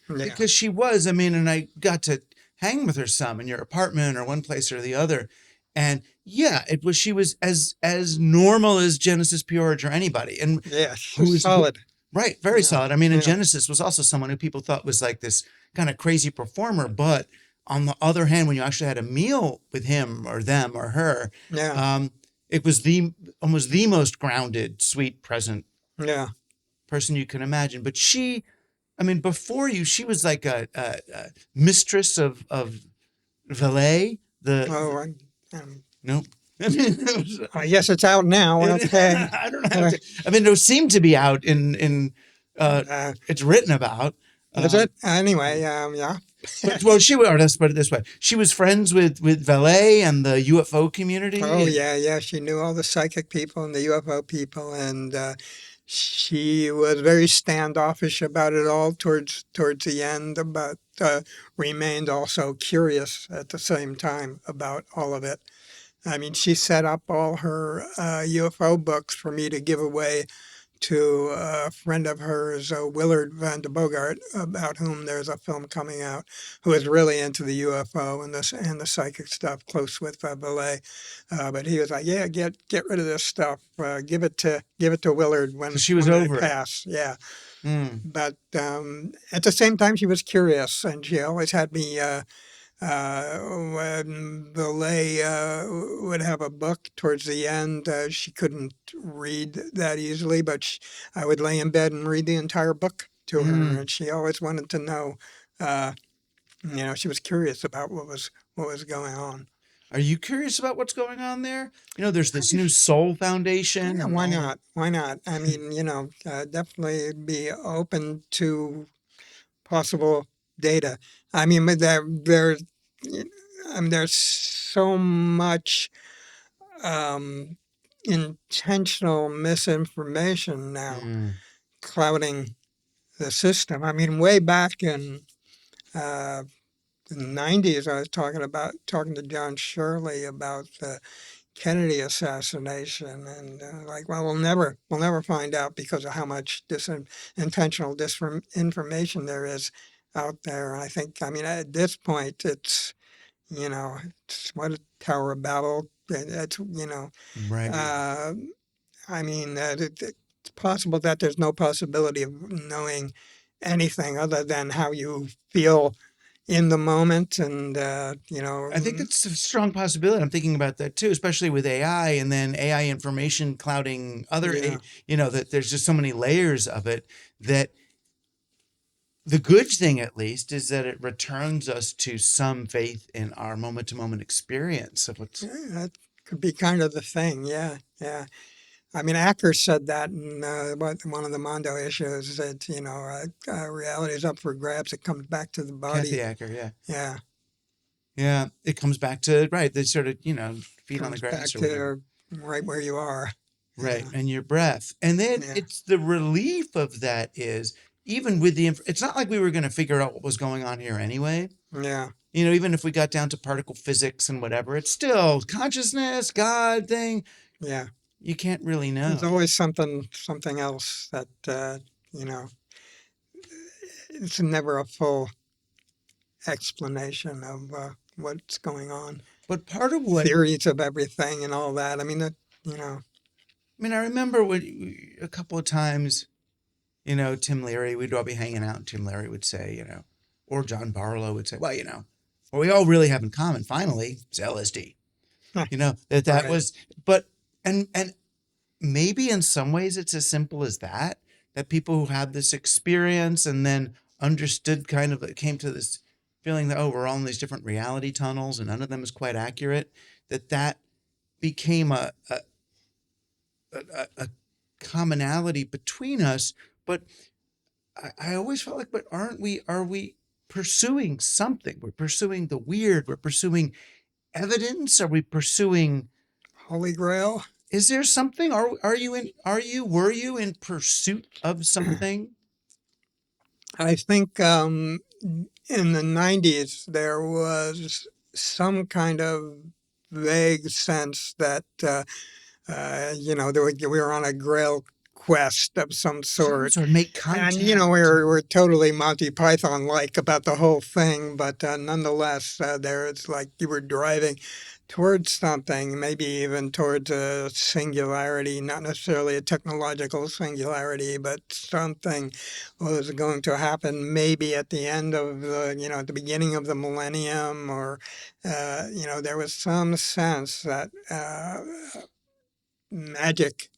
S2: yeah,
S1: Because she was, I mean, and I got to hang with her some in your apartment or one place or the other. And yeah, it was, she was as normal as Genesis P-Orridge or anybody. And
S2: yeah, she
S1: who
S2: was
S1: was, who,
S2: solid.
S1: right, very
S2: Yeah,
S1: solid. I mean, and
S2: yeah,
S1: Genesis was also someone who people thought was like this kind of crazy performer. But on the other hand, when you actually had a meal with him or them or her,
S2: yeah,
S1: um, it was almost the most grounded, sweet, present
S2: yeah.
S1: person you can imagine. But she, I mean, before you, she was like a mistress of valet.
S2: Oh, um,
S1: No, I mean, it was,
S2: I guess it's out now. Okay.
S1: I don't know. I mean, it seemed to be out in
S2: Uh,
S1: it's written about.
S2: is
S1: Um,
S2: it? Anyway, yeah.
S1: but well, or let's put it this way: she was friends with valet and the UFO community,
S2: Oh
S1: and
S2: yeah, yeah. She knew all the psychic people and the UFO people, and she was very standoffish about it all towards the end, but remained also curious at the same time about all of it. I mean, she set up all her UFO books for me to give away to a friend of hers, Willard Van de Bogart, about whom there's a film coming out, who is really into the UFO and the psychic stuff, close with Belay. But he was like, "Yeah, get rid of this stuff. Give it to Willard
S1: because
S2: when
S1: she was
S2: when I
S1: over it.
S2: pass." Yeah,
S1: Mm.
S2: but at the same time, she was curious, and she always had me. When Belay would have a book towards the end, she couldn't read that easily, but I would lay in bed and read the entire book to her,
S1: Mm.
S2: and she always wanted to know. Uh, she was curious about what was going on.
S1: Are you curious about what's going on there? You know, there's this new Soul Foundation
S2: Yeah,
S1: and
S2: why
S1: all.
S2: not? Why not? I mean, definitely be open to possible data. I mean, but there's so much um, intentional misinformation now
S1: Mm.
S2: clouding the system. I mean, way back in uh, the 90s, I was talking to John Shirley about the Kennedy assassination, and like, well, we'll never find out because of how much intentional disinformation there is. out there. I think, I mean, at this point, it's, it's what a Tower of Babel. It's,
S1: Right.
S2: uh, I mean, it's possible that there's no possibility of knowing anything other than how you feel in the moment. And,
S1: I think it's a strong possibility. I'm thinking about that too, especially with AI and then AI information clouding
S2: yeah,
S1: that there's just so many layers of it that the good thing, at least, is that it returns us to some faith in our moment to moment experience of what's.
S2: that could be kind of the thing. Yeah, yeah. I mean, Acker said that in one of the Mondo issues that, reality is up for grabs. It comes back to the
S1: Kathy
S2: body.
S1: Acker, yeah.
S2: Yeah.
S1: Yeah. It comes back to, right, they sort of, feet on the
S2: Comes back
S1: grass or whatever.
S2: to right where you are.
S1: Right.
S2: Yeah.
S1: And your breath. And then
S2: Yeah.
S1: it's the relief of that is even with it's not like we were going to figure out what was going on here anyway.
S2: Yeah.
S1: Even if we got down to particle physics and whatever, it's still consciousness, God thing.
S2: Yeah.
S1: You can't really
S2: There's
S1: know.
S2: always something else that, you know, it's never a full explanation of what's going on.
S1: But part of what,
S2: Theories of everything and all that. I mean,
S1: I remember a couple of times, Tim Leary, we'd all be hanging out and Tim Leary would say, or John Barlow would say, well, what we all really have in common finally is LSD. That
S2: right.
S1: was, but, and maybe in some ways it's as simple as that people who had this experience and then understood kind of, came to this feeling that, oh, we're all in these different reality tunnels and none of them is quite accurate, that became a commonality between us. But I always felt like, but are we pursuing something? We're pursuing the weird. We're pursuing evidence. Are we pursuing
S2: Holy Grail?
S1: Is there something? Were you in pursuit of something?
S2: I think in the 90s there was some kind of vague sense that, we were on a Grail quest of some
S1: Some
S2: sort.
S1: sort of make
S2: And,
S1: contact.
S2: we're totally Monty Python-like about the whole thing, but nonetheless, it's like you were driving towards something, maybe even towards a singularity, not necessarily a technological singularity, but something was going to happen maybe at the end of at the beginning of the millennium, or, there was some sense that magic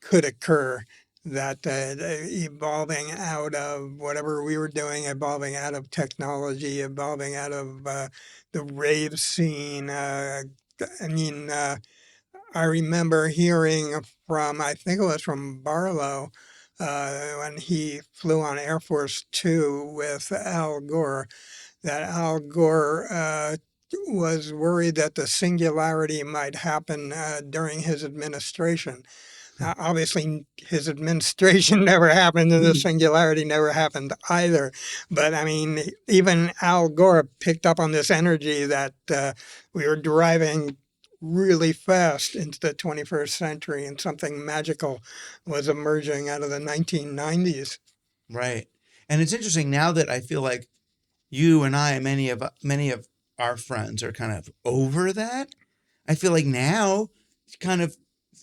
S2: could occur, that evolving out of whatever we were doing, evolving out of technology, evolving out of the rave scene. I mean, I remember hearing from, I think it was from Barlow, when he flew on Air Force Two with Al Gore, that Al Gore was worried that the singularity might happen during his administration. Obviously, his administration never happened, and the singularity never happened either. But I mean, even Al Gore picked up on this energy that we were driving really fast into the 21st century, and something magical was emerging out of the 1990s.
S1: Right. And it's interesting now that I feel like you and I and many of our friends are kind of over that. I feel like now kind of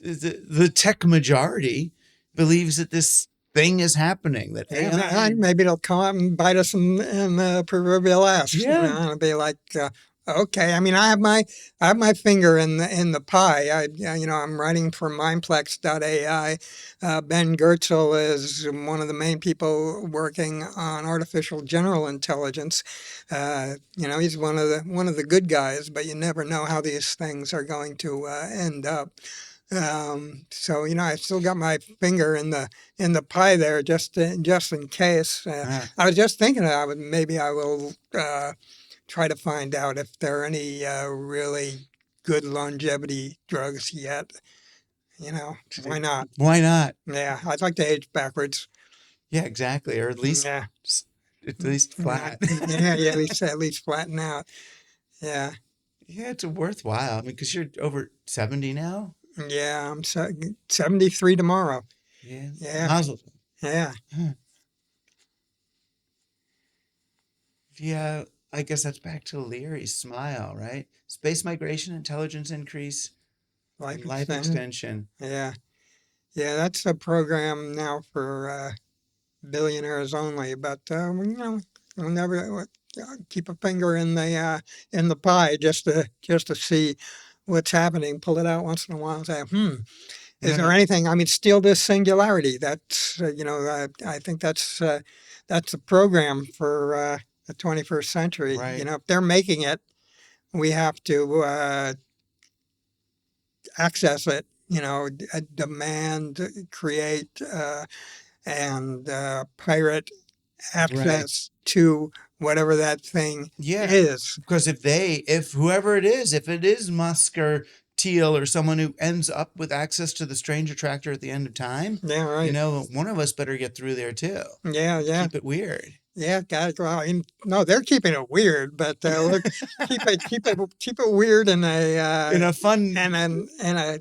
S1: the tech majority believes that this thing is happening, that
S2: Yeah,
S1: AI.
S2: maybe it'll come up and bite us in the proverbial ass.
S1: Yeah.
S2: It'll be like, okay. I mean, I have my finger in the pie. I'm writing for Mindplex.ai. Ben Goertzel is one of the main people working on artificial general intelligence. He's one of the good guys, but you never know how these things are going to end up. So I still got my finger in the pie there, just in case.
S1: Ah,
S2: I was just thinking maybe I will try to find out if there are any really good longevity drugs yet. Why not?
S1: why not?
S2: Yeah, I'd like to age backwards.
S1: Yeah, exactly. Or at least
S2: Yeah, not,
S1: flat.
S2: yeah, at least flatten out. Yeah,
S1: Yeah, it's worthwhile. I mean, because you're over 70 now.
S2: yeah. I'm 73 tomorrow.
S1: Yeah.
S2: Yeah,
S1: Mazel tov.
S2: yeah.
S1: Huh. Yeah, I guess that's back to Leary's smile, right? Space migration, intelligence increase, and
S2: Life
S1: life
S2: extension.
S1: extension.
S2: Yeah. Yeah, that's a program now for billionaires only. But we'll never keep a finger in the pie just to see what's happening. Pull it out once in a while and say, is there
S1: Right,
S2: anything? I mean, steal this singularity. That's I think that's a program for the 21st century.
S1: right,
S2: If they're making it, we have to access it. Demand, create, and pirate
S1: right.
S2: access to whatever that thing
S1: Yeah,
S2: is.
S1: because if whoever it is, if it is Musk or Teal or someone who ends up with access to the strange attractor at the end of time,
S2: Yeah, right.
S1: one of us better get through there too.
S2: Yeah, yeah.
S1: Keep it weird.
S2: Yeah, gotta go out. No, they're keeping it weird, but look, keep it weird in
S1: In a fun,
S2: a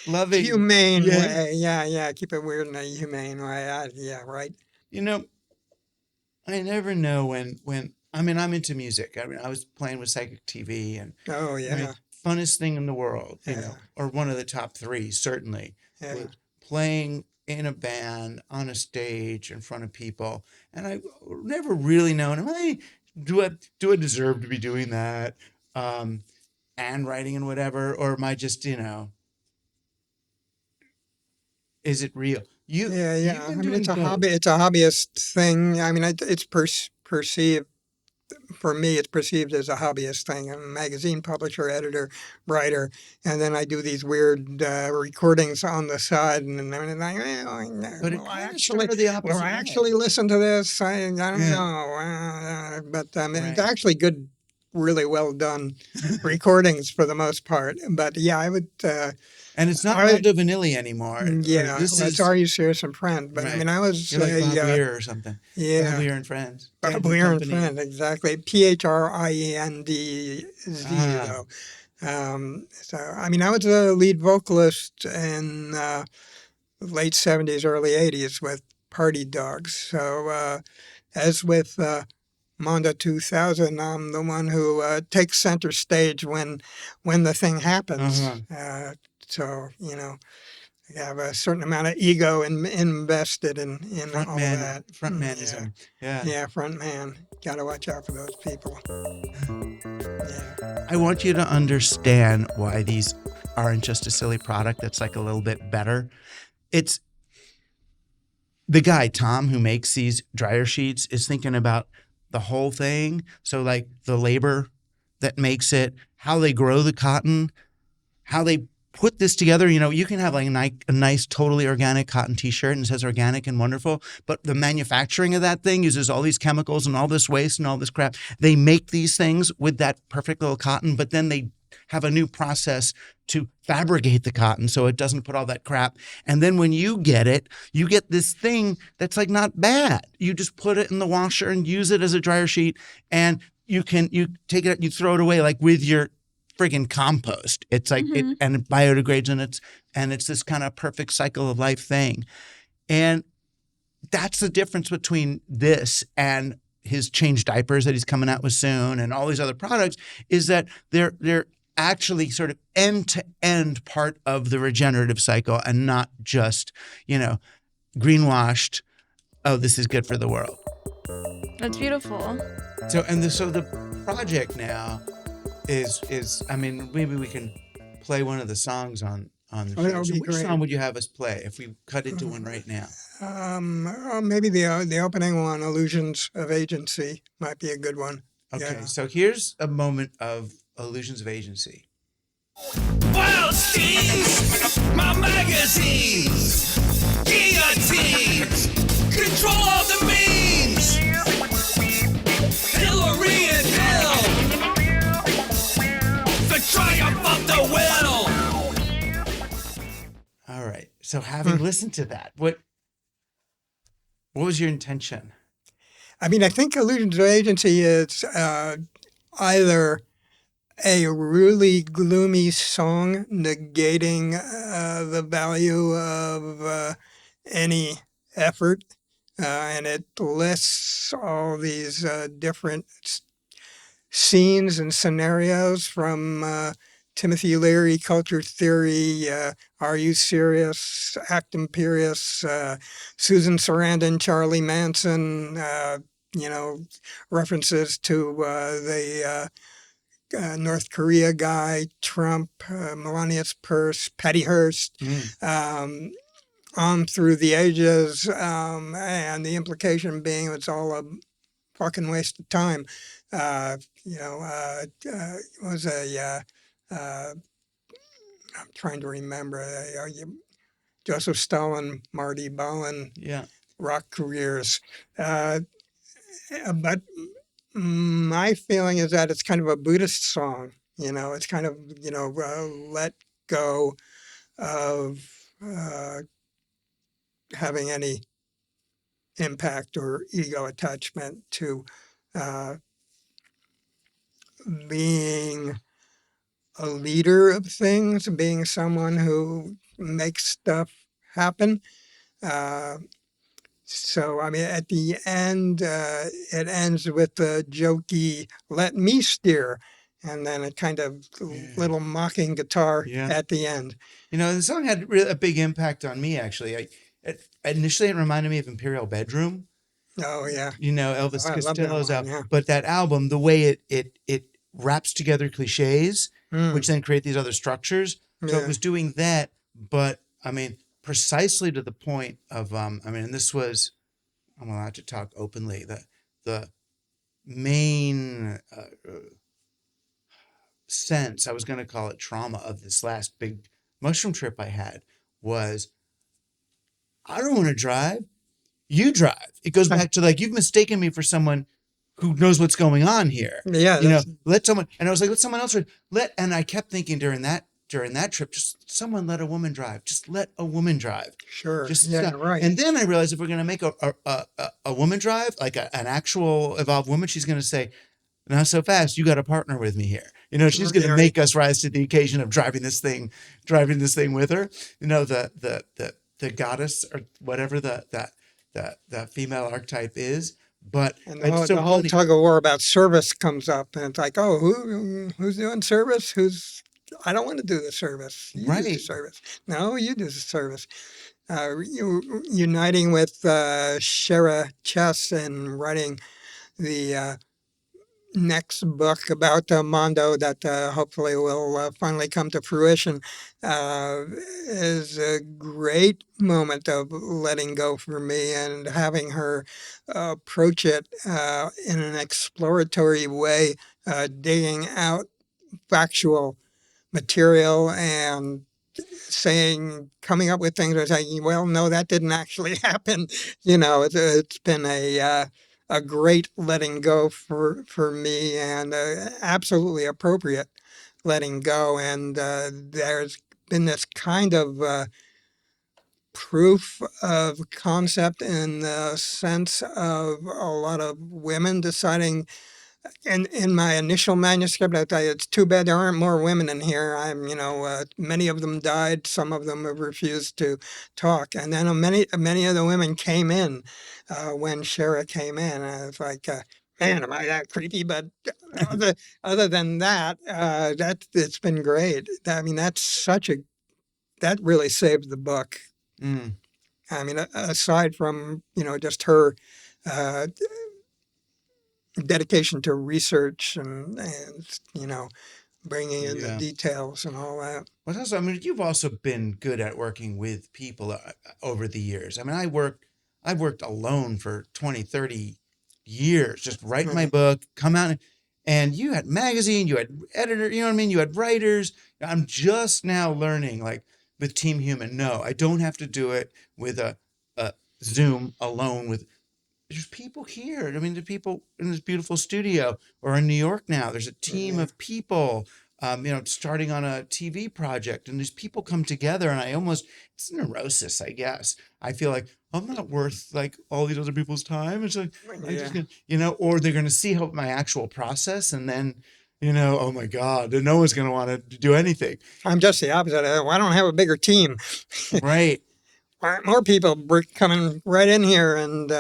S1: loving,
S2: humane
S1: yeah.
S2: way. Yeah, yeah, keep it weird in a humane way. Yeah, right.
S1: You know, I never know when I mean I'm into music. I mean I was playing with psychic TV and
S2: Oh
S1: I mean
S2: yeah,
S1: funnest thing in the world,
S2: yeah,
S1: or one of the top three certainly
S2: yeah.
S1: was playing in a band on a stage in front of people. And I never really known, do I deserve to be doing that? And writing and whatever, or am I just, is it real?
S2: Yeah,
S1: You've
S2: yeah.
S1: been
S2: I mean,
S1: doing
S2: it's a
S1: both.
S2: hobby. It's a hobbyist thing. I mean, it's perceived for me. It's perceived as a hobbyist thing. I'm a magazine publisher, editor, writer, and then I do these weird recordings on the side. And I'm like,
S1: But it kind of started the
S2: will
S1: opposite
S2: I
S1: way.
S2: actually listen to this? I don't
S1: Yeah.
S2: know. But it's
S1: Right.
S2: actually good, really well done recordings for the most part. But yeah, I would.
S1: And it's not
S2: I
S1: Mondo Vanilli anymore. Or
S2: Yeah,
S1: this
S2: let's
S1: is
S2: Are You Serious and Friend? But I
S1: right.
S2: mean, I was
S1: You're like Bob Weir or something. Bob
S2: yeah,
S1: Weir and Friends.
S2: Bob
S1: Gadget
S2: Weir and
S1: Company.
S2: Friend, exactly. Priendzz,
S1: Ah,
S2: though. So I mean, I was a lead vocalist in late '70s, early '80s with Party Dogs. So as with Mondo 2000, I'm the one who takes center stage when the thing happens.
S1: uh-huh.
S2: So you have a certain amount of ego invested in all of that. Yeah,
S1: Frontmanism. Yeah.
S2: yeah, front man. Got to watch out for those people. Yeah,
S1: I want you to understand why these aren't just a silly product that's like a little bit better. It's the guy, Tom, who makes these dryer sheets is thinking about the whole thing. So like the labor that makes it, how they grow the cotton, how they put this together. You can have like a nice, totally organic cotton t-shirt and it says organic and wonderful, but the manufacturing of that thing uses all these chemicals and all this waste and all this crap. They make these things with that perfect little cotton, but then they have a new process to fabricate the cotton so it doesn't put all that crap. And then when you get it, you get this thing that's like not bad. You just put it in the washer and use it as a dryer sheet, and you take it, you throw it away like with your friggin' compost. It's like and it biodegrades, and it's this kind of perfect cycle of life thing. And that's the difference between this and his change diapers that he's coming out with soon and all these other products, is that they're actually sort of end-to-end part of the regenerative cycle and not just, greenwashed, oh, this is good for the world.
S3: That's beautiful.
S1: So the project now is I mean, maybe we can play one of the songs on the show.
S2: that would
S1: So
S2: be
S1: which
S2: great.
S1: song would you have us play if we cut into one right now?
S2: Maybe the opening one, "Illusions of Agency," might be a good one.
S1: Okay,
S2: Yeah.
S1: so here's a moment of Illusions of Agency.
S4: Wild steams, my magazines, guillotines, control of the means, Hillary and Bill, the triumph of the will.
S1: All right. So having listened to that, what was your intention?
S2: I mean, I think "Illusions of Agency" is either a really gloomy song negating the value of any effort, and it lists all these different scenes and scenarios from Timothy Leary, Culture Theory, Are You Serious, Act Imperious, Susan Sarandon, Charlie Manson, references to the North Korea guy, Trump, Melania's Purse, Patty Hearst, on through the ages, and the implication being it's all a fucking waste of time. It was I'm trying to remember, Joseph Stalin, Marty Ballin,
S1: Yeah.
S2: rock careers. But my feeling is that it's kind of a Buddhist song. It's kind of, let go of having any impact or ego attachment to being a leader of things, being someone who makes stuff happen. So, I mean, at the end, it ends with the jokey, let me steer. And then a kind of little mocking guitar at the end.
S1: The song had a big impact on me, actually. Initially, it reminded me of Imperial Bedroom.
S2: Oh, yeah.
S1: Elvis Costello's
S2: album.
S1: Yeah. But that album, the way it wraps together cliches, which then create these other structures. So it was doing that, but I mean, precisely to the point of, and this was, I'm allowed to talk openly, the main sense, I was going to call it trauma, of this last big mushroom trip I had was, I don't want to drive. You drive. It goes back to you've mistaken me for someone who knows what's going on here.
S2: Yeah.
S1: Let someone, and I was like, let someone else drive. And I kept thinking during that trip, just someone let a woman drive. Just let a woman drive.
S2: Sure.
S1: Just
S2: stop. Right.
S1: And then I realized if we're going to make a woman drive, like an actual evolved woman, she's going to say, not so fast. You got to partner with me here. She's going to make us rise to the occasion of driving this thing with her. The goddess or whatever that female archetype is. But
S2: and the whole tug of war about service comes up, and it's like, oh, who's doing service? I don't want to do the service. You do the service. No, you do the service. Uniting with Shara Chess and writing the next book about Mondo that hopefully will finally come to fruition is a great moment of letting go for me, and having her approach it in an exploratory way, digging out factual material and coming up with things and saying, well, no, that didn't actually happen. It's been a great letting go for me, and absolutely appropriate letting go. And there's been this kind of proof of concept in the sense of a lot of women deciding. In my initial manuscript, I thought it's too bad there aren't more women in here. Many of them died. Some of them have refused to talk. And then many of the women came in when Shara came in. And I was like, man, am I that creepy? But other than that, it's been great. That really saved the book. I mean, aside from, just her dedication to research and bringing in the details and all that.
S1: Well, also, you've also been good at working with people over the years. I've worked alone for 20, 30 years, just writing my book, come out, and you had magazine, you had editor, you had writers. I'm just now learning, with Team Human, no, I don't have to do it with a Zoom alone with. There's people here. There's people in this beautiful studio, or in New York now. There's a team of people, starting on a TV project, and these people come together, and it's neurosis, I guess. I feel like I'm not worth all these other people's time. It's like, I'm just gonna, or they're going to see my actual process, and then, oh my God, no one's going to want to do anything.
S2: I'm just the opposite. I don't have a bigger team.
S1: Right.
S2: more people coming right in here and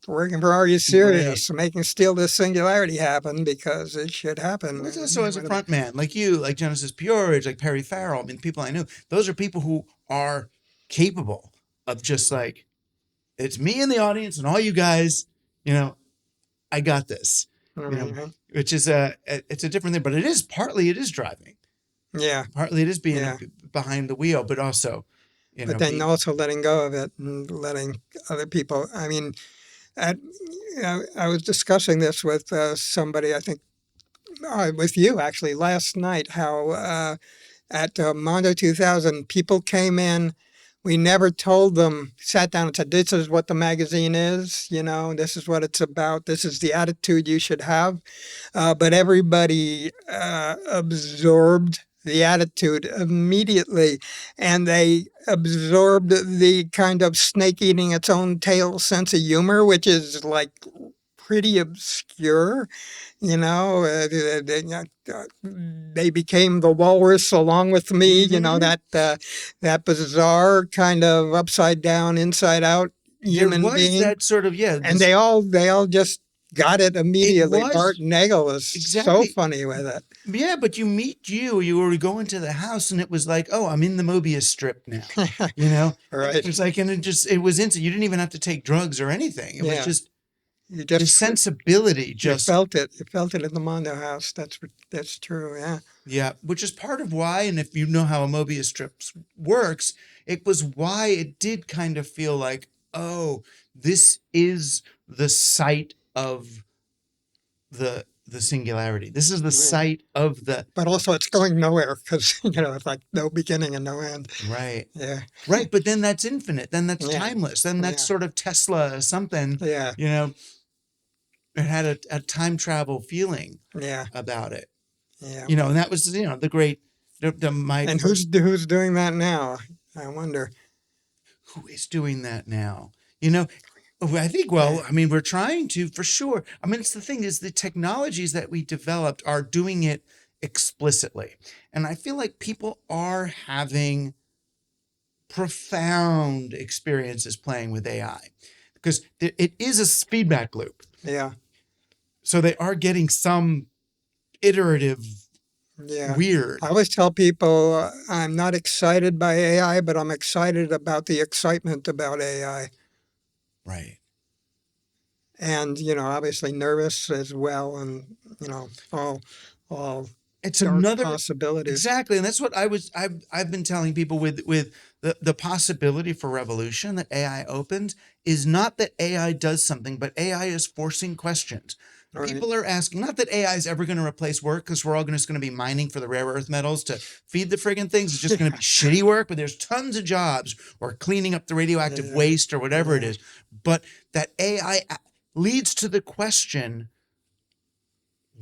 S2: working for Are You Serious, making Steal This Singularity happen because it should happen.
S1: Well, also as a front man, like you, like Genesis P-Orridge, like Perry Farrell, I mean, people I knew, those are people who are capable of just like, it's me in the audience and all you guys, you know, I got this, you know, which is it's a different thing, but it is driving.
S2: Yeah.
S1: Partly it is being
S2: Yeah.
S1: behind the wheel, but also, you know,
S2: But then also letting go of it and letting other people. I mean, I was discussing this with somebody, I think, with you actually last night, how at Mondo 2000, people came in. We never told them, sat down and said, this is what the magazine is, you know, this is what it's about, this is the attitude you should have. But everybody absorbed the attitude immediately, and they absorbed the kind of snake eating its own tail sense of humor, which is like pretty obscure. You know, they became the walrus along with me. You know, that bizarre kind of upside down, inside out human
S1: there was
S2: being.
S1: that sort of
S2: And they all just got it immediately. Bart Nagel was
S1: exactly
S2: so funny with it.
S1: Yeah, but you were going to the house and it was like, oh, I'm in the Mobius strip now. You know,
S2: Right.
S1: It was like, and it was instant. You didn't even have to take drugs or anything. It was just. The sensibility just
S2: you felt it. You felt it in the Mondo house. That's true. Yeah.
S1: Yeah, which is part of why, and if you know how a Mobius strip works, it was why it did kind of feel like, oh, this is the site of the singularity. This is the site of the.
S2: But also, it's going nowhere because it's like no beginning and no end.
S1: Right.
S2: Yeah.
S1: Right, but then that's infinite. Then that's timeless. Then that's sort of Tesla something.
S2: Yeah.
S1: You know. It had a time travel feeling about it.
S2: Yeah.
S1: You know, and that was, the great,
S2: And who's doing that now? I wonder.
S1: Who is doing that now? You know, I think, well, I mean, we're trying to, for sure. I mean, it's the thing is the technologies that we developed are doing it explicitly. And I feel like people are having profound experiences playing with AI because it is a feedback loop.
S2: Yeah.
S1: So they are getting some iterative weird.
S2: I always tell people I'm not excited by AI, but I'm excited about the excitement about AI.
S1: Right.
S2: And, obviously nervous as well. And, all
S1: it's another
S2: possibilities.
S1: Exactly. And that's what I've been telling people with the possibility for revolution that AI opens is not that AI does something, but AI is forcing questions. Right. People are asking, not that AI is ever going to replace work because we're all just going to be mining for the rare earth metals to feed the friggin' things. It's just going to be shitty work, but there's tons of jobs or cleaning up the radioactive waste or whatever it is. But that AI leads to the question,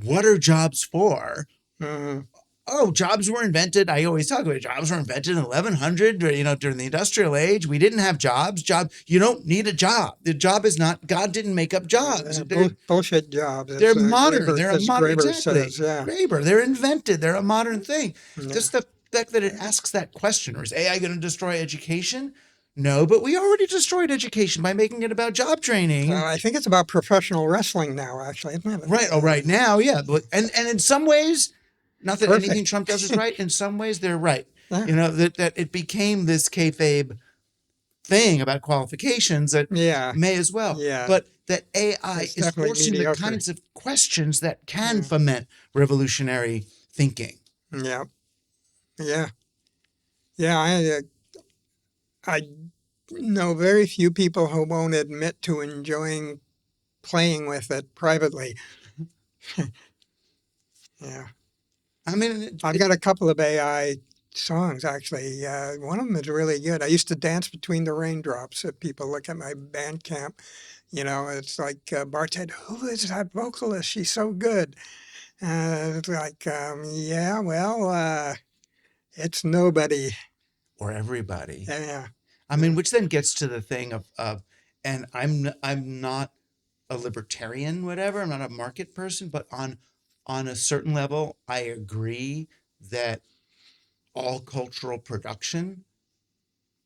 S1: what are jobs for?
S2: Mm-hmm.
S1: Oh, jobs were invented. I always talk about jobs were invented in 1100, during the industrial age. We didn't have jobs. You don't need a job. The job is not, God didn't make up jobs.
S2: Bullshit jobs.
S1: They're modern. They're a modern,
S2: Graeber
S1: exactly.
S2: Says, yeah.
S1: Graeber, they're invented. They're a modern thing. Yeah. Just the fact that it asks that question, or is AI going to destroy education? No, but we already destroyed education by making it about job training.
S2: I think it's about professional wrestling now, actually, isn't it?
S1: Right. Oh, right now, yeah. But, and in some ways, not that anything Trump does is right. In some ways, they're right. Yeah. That it became this kayfabe thing about qualifications that may as well.
S2: Yeah.
S1: But that AI is forcing the kinds of questions that can foment revolutionary thinking.
S2: Yeah. Yeah. Yeah. I know very few people who won't admit to enjoying playing with it privately. Yeah.
S1: I mean,
S2: I've got a couple of AI songs, actually. One of them is really good. I used to dance between the raindrops. If people look at my Bandcamp, it's like Bart said, who is that vocalist? She's so good. It's like, it's nobody.
S1: Or everybody.
S2: Yeah.
S1: I mean, which then gets to the thing of and I'm not a libertarian, whatever. I'm not a market person, but on a certain level, I agree that all cultural production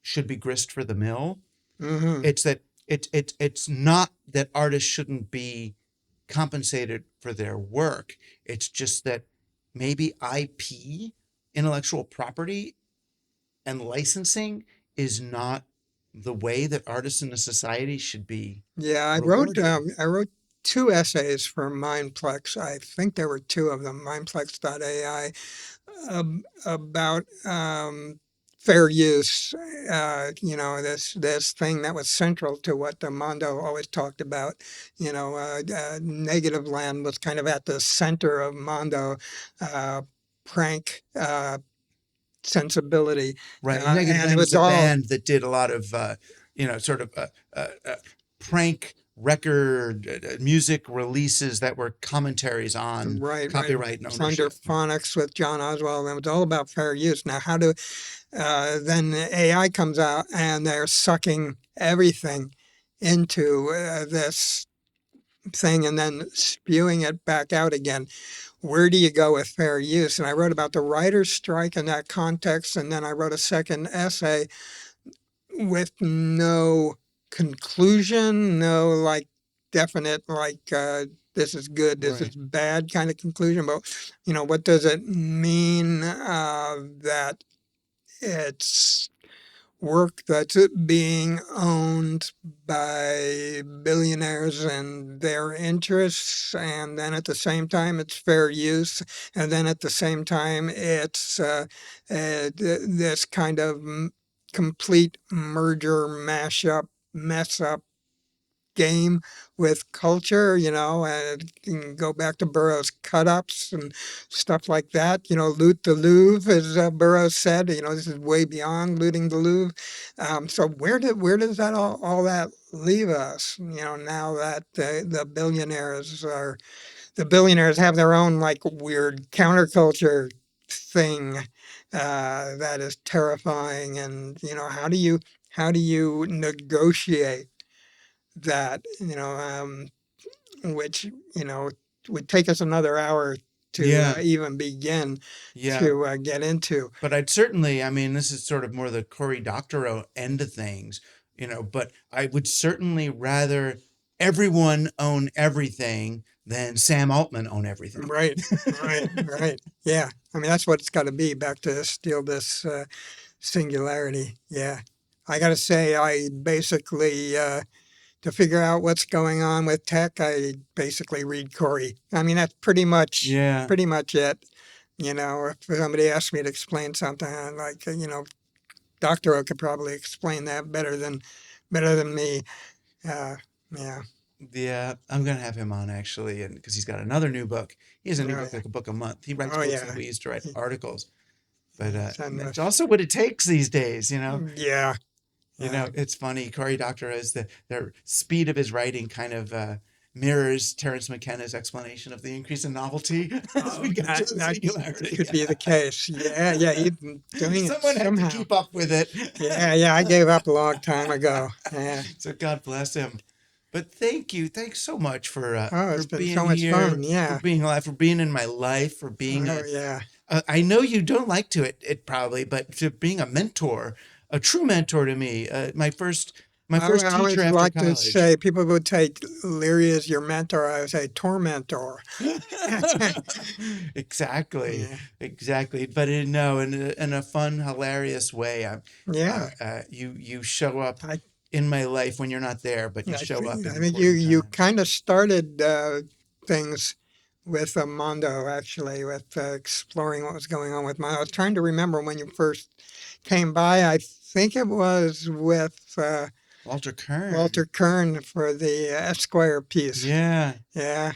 S1: should be grist for the mill.
S2: Mm-hmm.
S1: It's that it's not that artists shouldn't be compensated for their work. It's just that maybe IP, intellectual property, and licensing is not the way that artists in a society should be
S2: Yeah,
S1: rewarded.
S2: I wrote 2 essays for Mindplex. I think there were 2 of them, mindplex.ai, about fair use. This thing that was central to what the Mondo always talked about. Negative Land was kind of at the center of Mondo. Prank sensibility,
S1: Right. Negative
S2: and it
S1: Land was
S2: was
S1: a
S2: all
S1: band that did a lot of, sort of prank record music releases that were commentaries on
S2: right,
S1: copyright and
S2: Thunder
S1: ownership.
S2: Phonics with John Oswald, and it was all about fair use. Now, how do then the AI comes out and they're sucking everything into this thing and then spewing it back out again. Where do you go with fair use? And I wrote about the writer's strike in that context, and then I wrote a second essay with no conclusion, no like definite this is good, this is bad kind of conclusion. But what does it mean that it's work that's being owned by billionaires and their interests, and then at the same time it's fair use, and then at the same time it's this kind of complete merger, mashup, mess up game with culture, and you can go back to Burroughs' cut-ups and stuff like that. Loot the Louvre, as Burroughs said. This is way beyond looting the Louvre. So where does that all that leave us? Now that the billionaires have their own like weird counterculture thing that is terrifying, and how do you negotiate that, which, would take us another hour to even begin to get into.
S1: But I'd certainly, this is sort of more the Cory Doctorow end of things, but I would certainly rather everyone own everything than Sam Altman own everything.
S2: Right. Yeah. That's what it's got to be, back to steal this singularity. Yeah. I got to say, I basically, to figure out what's going on with tech, I basically read Cory. That's pretty much it. If somebody asked me to explain something, I'm like, Doctorow could probably explain that better than me. Yeah.
S1: Yeah, I'm gonna have him on actually, and because he's got another new book. He has a new book, like a book a month. He writes books that we used to write articles, but it's also what it takes these days,
S2: Yeah.
S1: It's funny. Cory Doctorow is the speed of his writing kind of mirrors Terence McKenna's explanation of the increase in novelty as we get to the singularity.
S2: Could be the case. Yeah, he's doing
S1: Someone
S2: it
S1: had to keep up with it.
S2: Yeah, I gave up a long time ago. Yeah.
S1: So God bless him. But thank you. Thanks so much for
S2: it's been
S1: being
S2: so much
S1: here,
S2: fun. Yeah.
S1: for being alive, for being in my life, for being I know you don't like it probably, but to being a mentor, a true mentor to me. My first teacher after college. I always like
S2: to say, people would say Leary is your mentor. I would say tormentor.
S1: Exactly. But in a fun, hilarious way. You show up in my life when you're not there, but you show up.
S2: I think you kind of started things with Mondo, actually, with exploring what was going on with Mondo. I was trying to remember when you first came by. I think it was with
S1: Walter Kern.
S2: Walter Kern for the Esquire piece.
S1: Yeah.
S2: Yeah.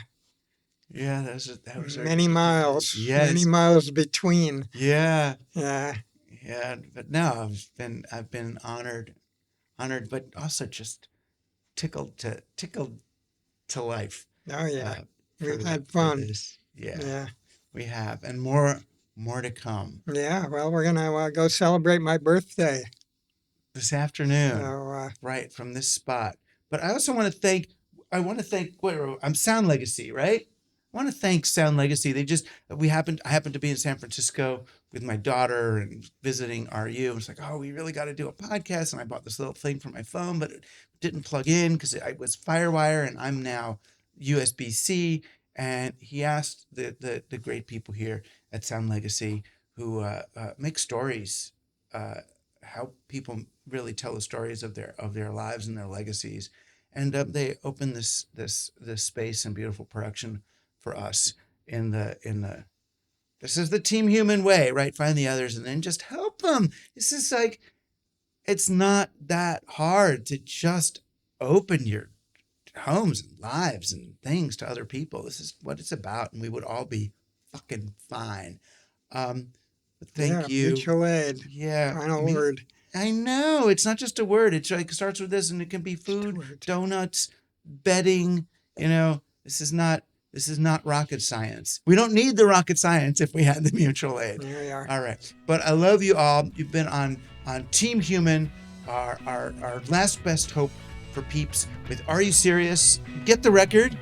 S1: Yeah, that was
S2: many miles.
S1: Yes.
S2: Many miles between.
S1: Yeah.
S2: Yeah.
S1: Yeah. But no, I've been honored, but also just tickled to life.
S2: Oh yeah. We've had fun.
S1: Yeah. We have, and more to come.
S2: Yeah. Well, we're gonna go celebrate my birthday
S1: this afternoon.
S2: So,
S1: right from this spot. But I also want to thank. I'm Sound Legacy, right? want to thank Sound Legacy. I happened to be in San Francisco with my daughter and visiting RU. It's like, oh, we really got to do a podcast. And I bought this little thing for my phone, but it didn't plug in because it was Firewire, and I'm now USB-C. And he asked the great people here at Sound Legacy who make stories, how people really tell the stories of their lives and their legacies. And they opened this space and beautiful production for us in the this is the Team Human way, right? Find the others and then just help them. This is like, it's not that hard to just open your homes and lives and things to other people. This is what it's about, and we would all be fucking fine. But thank you.
S2: Mutual aid.
S1: Yeah.
S2: Final word.
S1: I know. It's not just a word. It's like, it starts with this, and it can be food, donuts, bedding. You know, this is not rocket science. We don't need the rocket science if we had the mutual aid.
S2: There we are.
S1: All right. But I love you all. You've been on Team Human, our last best hope for peeps with Are You Serious? Get the record.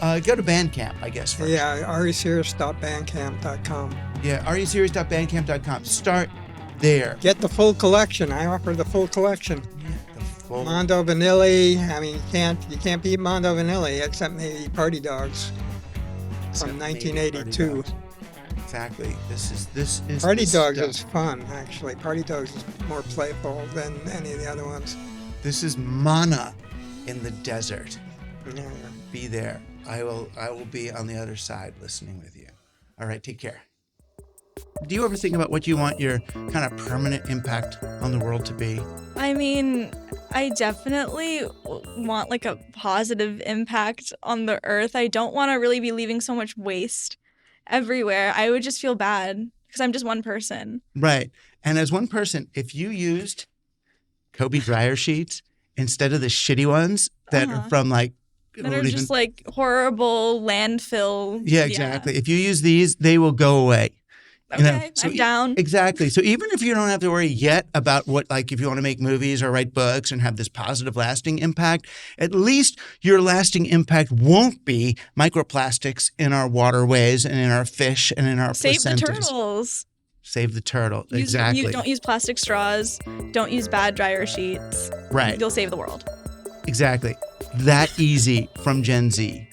S1: Go to Bandcamp, I guess, first.
S2: Yeah, areyouserious.bandcamp.com.
S1: Yeah, areyouserious.bandcamp.com. Start there.
S2: Get the full collection. I offer the full collection.
S1: Yeah, the full.
S2: Mondo Vanilli. I mean, you can't beat Mondo Vanilli except maybe Party Dogs from 1982.
S1: Exactly. This is
S2: Party
S1: the
S2: Dogs
S1: stuff.
S2: is fun, actually. Party Dogs is more playful than any of the other ones.
S1: This is mana in the desert.
S2: Yeah.
S1: Be there. I will be on the other side listening with you. All right, take care. Do you ever think about what you want your kind of permanent impact on the world to be?
S3: I mean, I definitely want like a positive impact on the earth. I don't want to really be leaving so much waste everywhere. I would just feel bad because I'm just one person.
S1: Right. And as one person, if you used Kobe dryer sheets instead of the shitty ones that are from like,
S3: That are just like horrible landfill.
S1: Yeah, exactly. If you use these, they will go away.
S3: Okay, I'm down.
S1: Exactly. So even if you don't have to worry yet about what, like if you want to make movies or write books and have this positive lasting impact, at least your lasting impact won't be microplastics in our waterways and in our fish and in our
S3: Save
S1: placentas.
S3: the turtles.
S1: Save the turtle. Exactly.
S3: Don't use plastic straws. Don't use bad dryer sheets.
S1: Right.
S3: You'll save the world.
S1: Exactly. That easy from Gen Z.